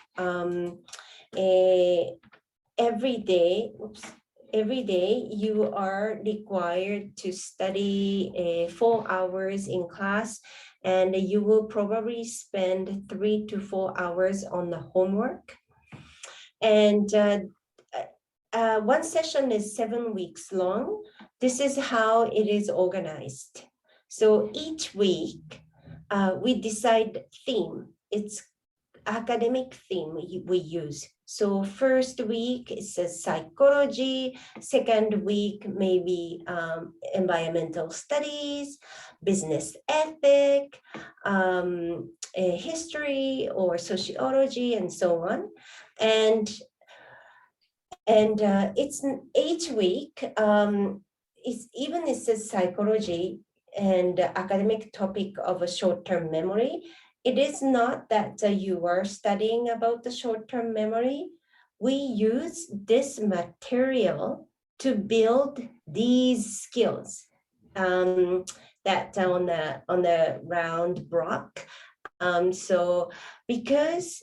Every day you are required to study 4 hours in class, and you will probably spend 3 to 4 hours on the homework. And one session is 7 weeks long. This is how it is organized. So each week we decide theme. It's academic theme we use. So first week is psychology, second week maybe environmental studies, business ethic, history or sociology, and so on. And it's each week, it says psychology and academic topic of a short-term memory. It is not that you are studying about the short-term memory. We use this material to build these skills that on the round block. So because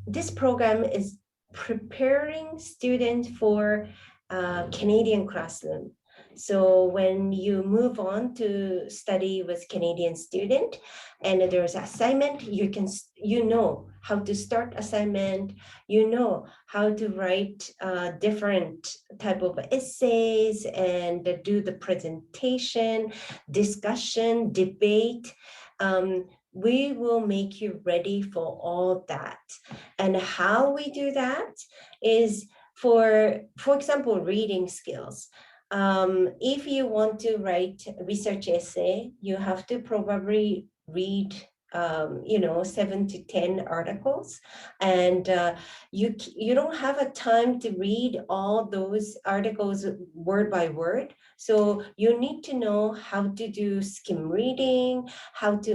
this program is preparing students for Canadian classroom. So when you move on to study with Canadian student and there's assignment, you know how to start assignment, you know how to write different type of essays and do the presentation, discussion, debate. We will make you ready for all that. And how we do that is for example, reading skills. If you want to write a research essay, you have to probably read 7 to 10 articles, and you don't have a time to read all those articles word by word. So you need to know how to do skim reading, how to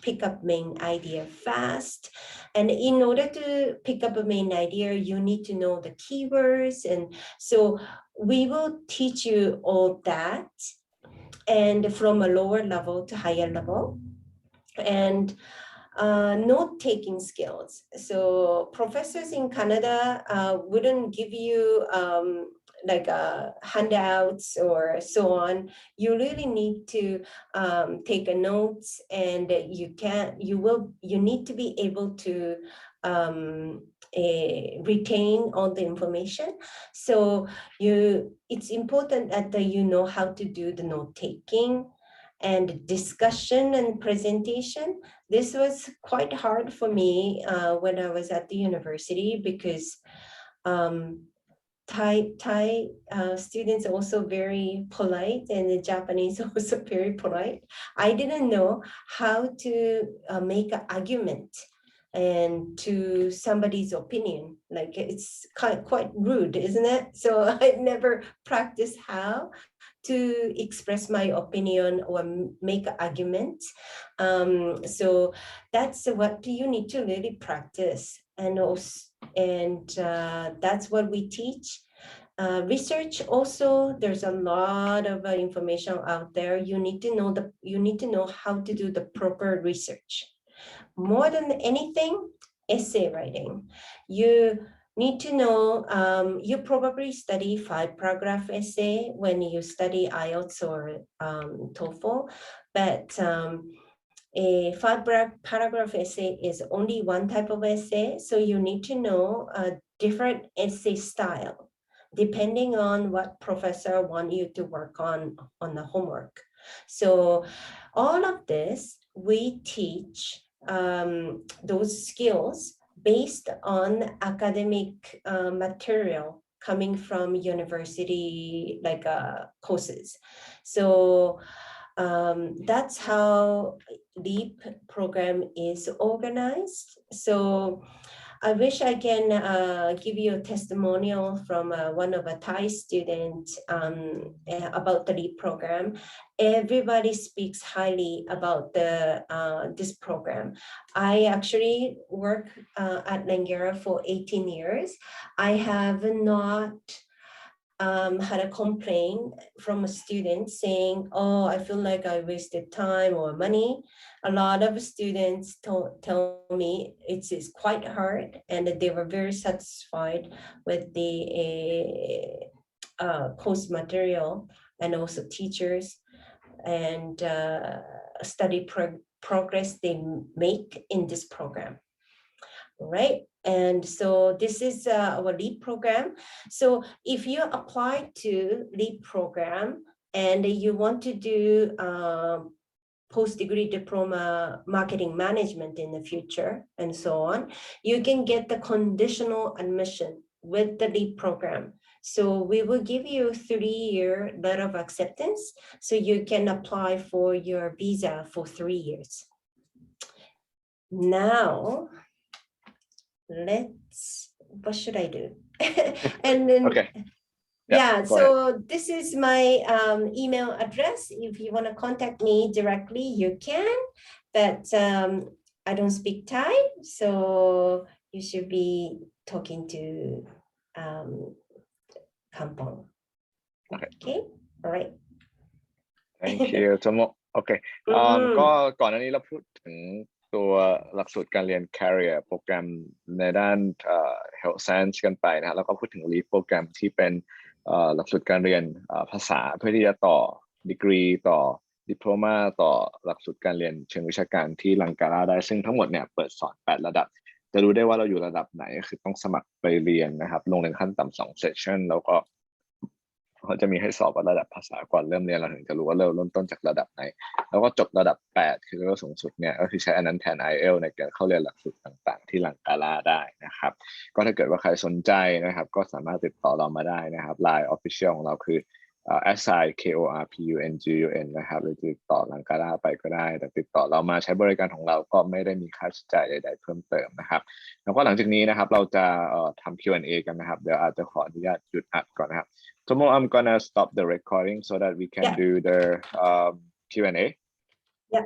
pick up main idea fast. And in order to pick up a main idea, you need to know the keywords. And so we will teach you all that, and from a lower level to higher level. And note-taking skills. So professors in Canada wouldn't give you like handouts or so on. You really need to take a notes, and you need to be able to retain all the information. So it's important that you know how to do the note-taking and discussion and presentation. This was quite hard for me when I was at the university, because Thai students are also very polite, and the Japanese are also very polite. I didn't know how to make an argument and to somebody's opinion. Like, it's quite rude, isn't it? So I never practiced how to express my opinion or make an argument. So that's what you need to really practice, and that's what we teach. Research also, there's a lot of information out there. You need to know how to do the proper research. More than anything, essay writing. You need to know, you probably study 5-paragraph essay when you study IELTS or TOEFL, but a 5-paragraph essay is only one type of essay. So you need to know a different essay style, depending on what professor want you to work on the homework. So all of this, we teach those skills based on academic material coming from university courses. So that's how LEAP program is organized. So I wish I can give you a testimonial from one of a Thai students about the LEAP program. Everybody speaks highly about this program. I actually work at Langara for 18 years. I have not had a complaint from a student saying, oh, I feel like I wasted time or money. A lot of students tell me it's quite hard, and they were very satisfied with the course material and also teachers and study progress they make in this program. Right? And so this is our LEAP program. So if you apply to LEAP program and you want to do post-degree diploma marketing management in the future and so on, you can get the conditional admission with the LEAP program. So we will give you a 3-year letter of acceptance so you can apply for your visa for 3 years. Now, what should I do? And then okay. Yeah, so this is my email address. If you want to contact me directly, you can, but I don't speak Thai, so you should be talking to Kampong. Okay, all right. Thank you โจโมโอเคก็ก่อนหน้านี้เราพูดถึงตัวหลักสูตรการเรียน Career โปรแกรมในด้านHealth Science กันไปนะแล้วก็พูดถึง LEAP โปรแกรมที่เป็นหลักสูตรการเรียนภาษาเพื่อที่จะต่อดีกรีต่อ Diploma ต่อหลักสูตรการเรียนเชิงวิชาการที่ลังการาได้ซึ่งทั้งหมดเนี่ยเปิดสอน8ระดับจะรู้ได้ว่าเราอยู่ระดับไหนคือต้องสมัครไปเรียนนะครับลงเรียนขั้นต่ำ2 session แล้วก็เขาจะมีให้สอบระดับภาษาก่อนเริ่มเรียนเราถึงจะรู้ว่าเริ่มต้นจากระดับไหนแล้วก็จบระดับ8คือระดับสูงสุดเนี่ยก็คือใช้อันนั้นแทน IELTS ในการเข้าเรียนหลักสูตรต่างๆที่ลังการาได้นะครับก็ถ้าเกิดว่าใครสนใจนะครับก็สามารถติดต่อเรามาได้นะครับ Line Official ของเราคือ@korpungun นะครับหรือติดต่อลังการาไปก็ได้แต่ติดต่อเรามาใช้บริการของเราก็ไม่ได้มีค่าใช้จ่ายใดๆเพิ่มเติมนะครับแล้วก็หลังจากนี้นะครับเราจะทำ Q&A กันนะครับเดี๋ยวอาจจะขออนุญาตหยุดอัดก่อนนะครับTomorrow I'm gonna stop the recording so that we can do the Q&A. Yep.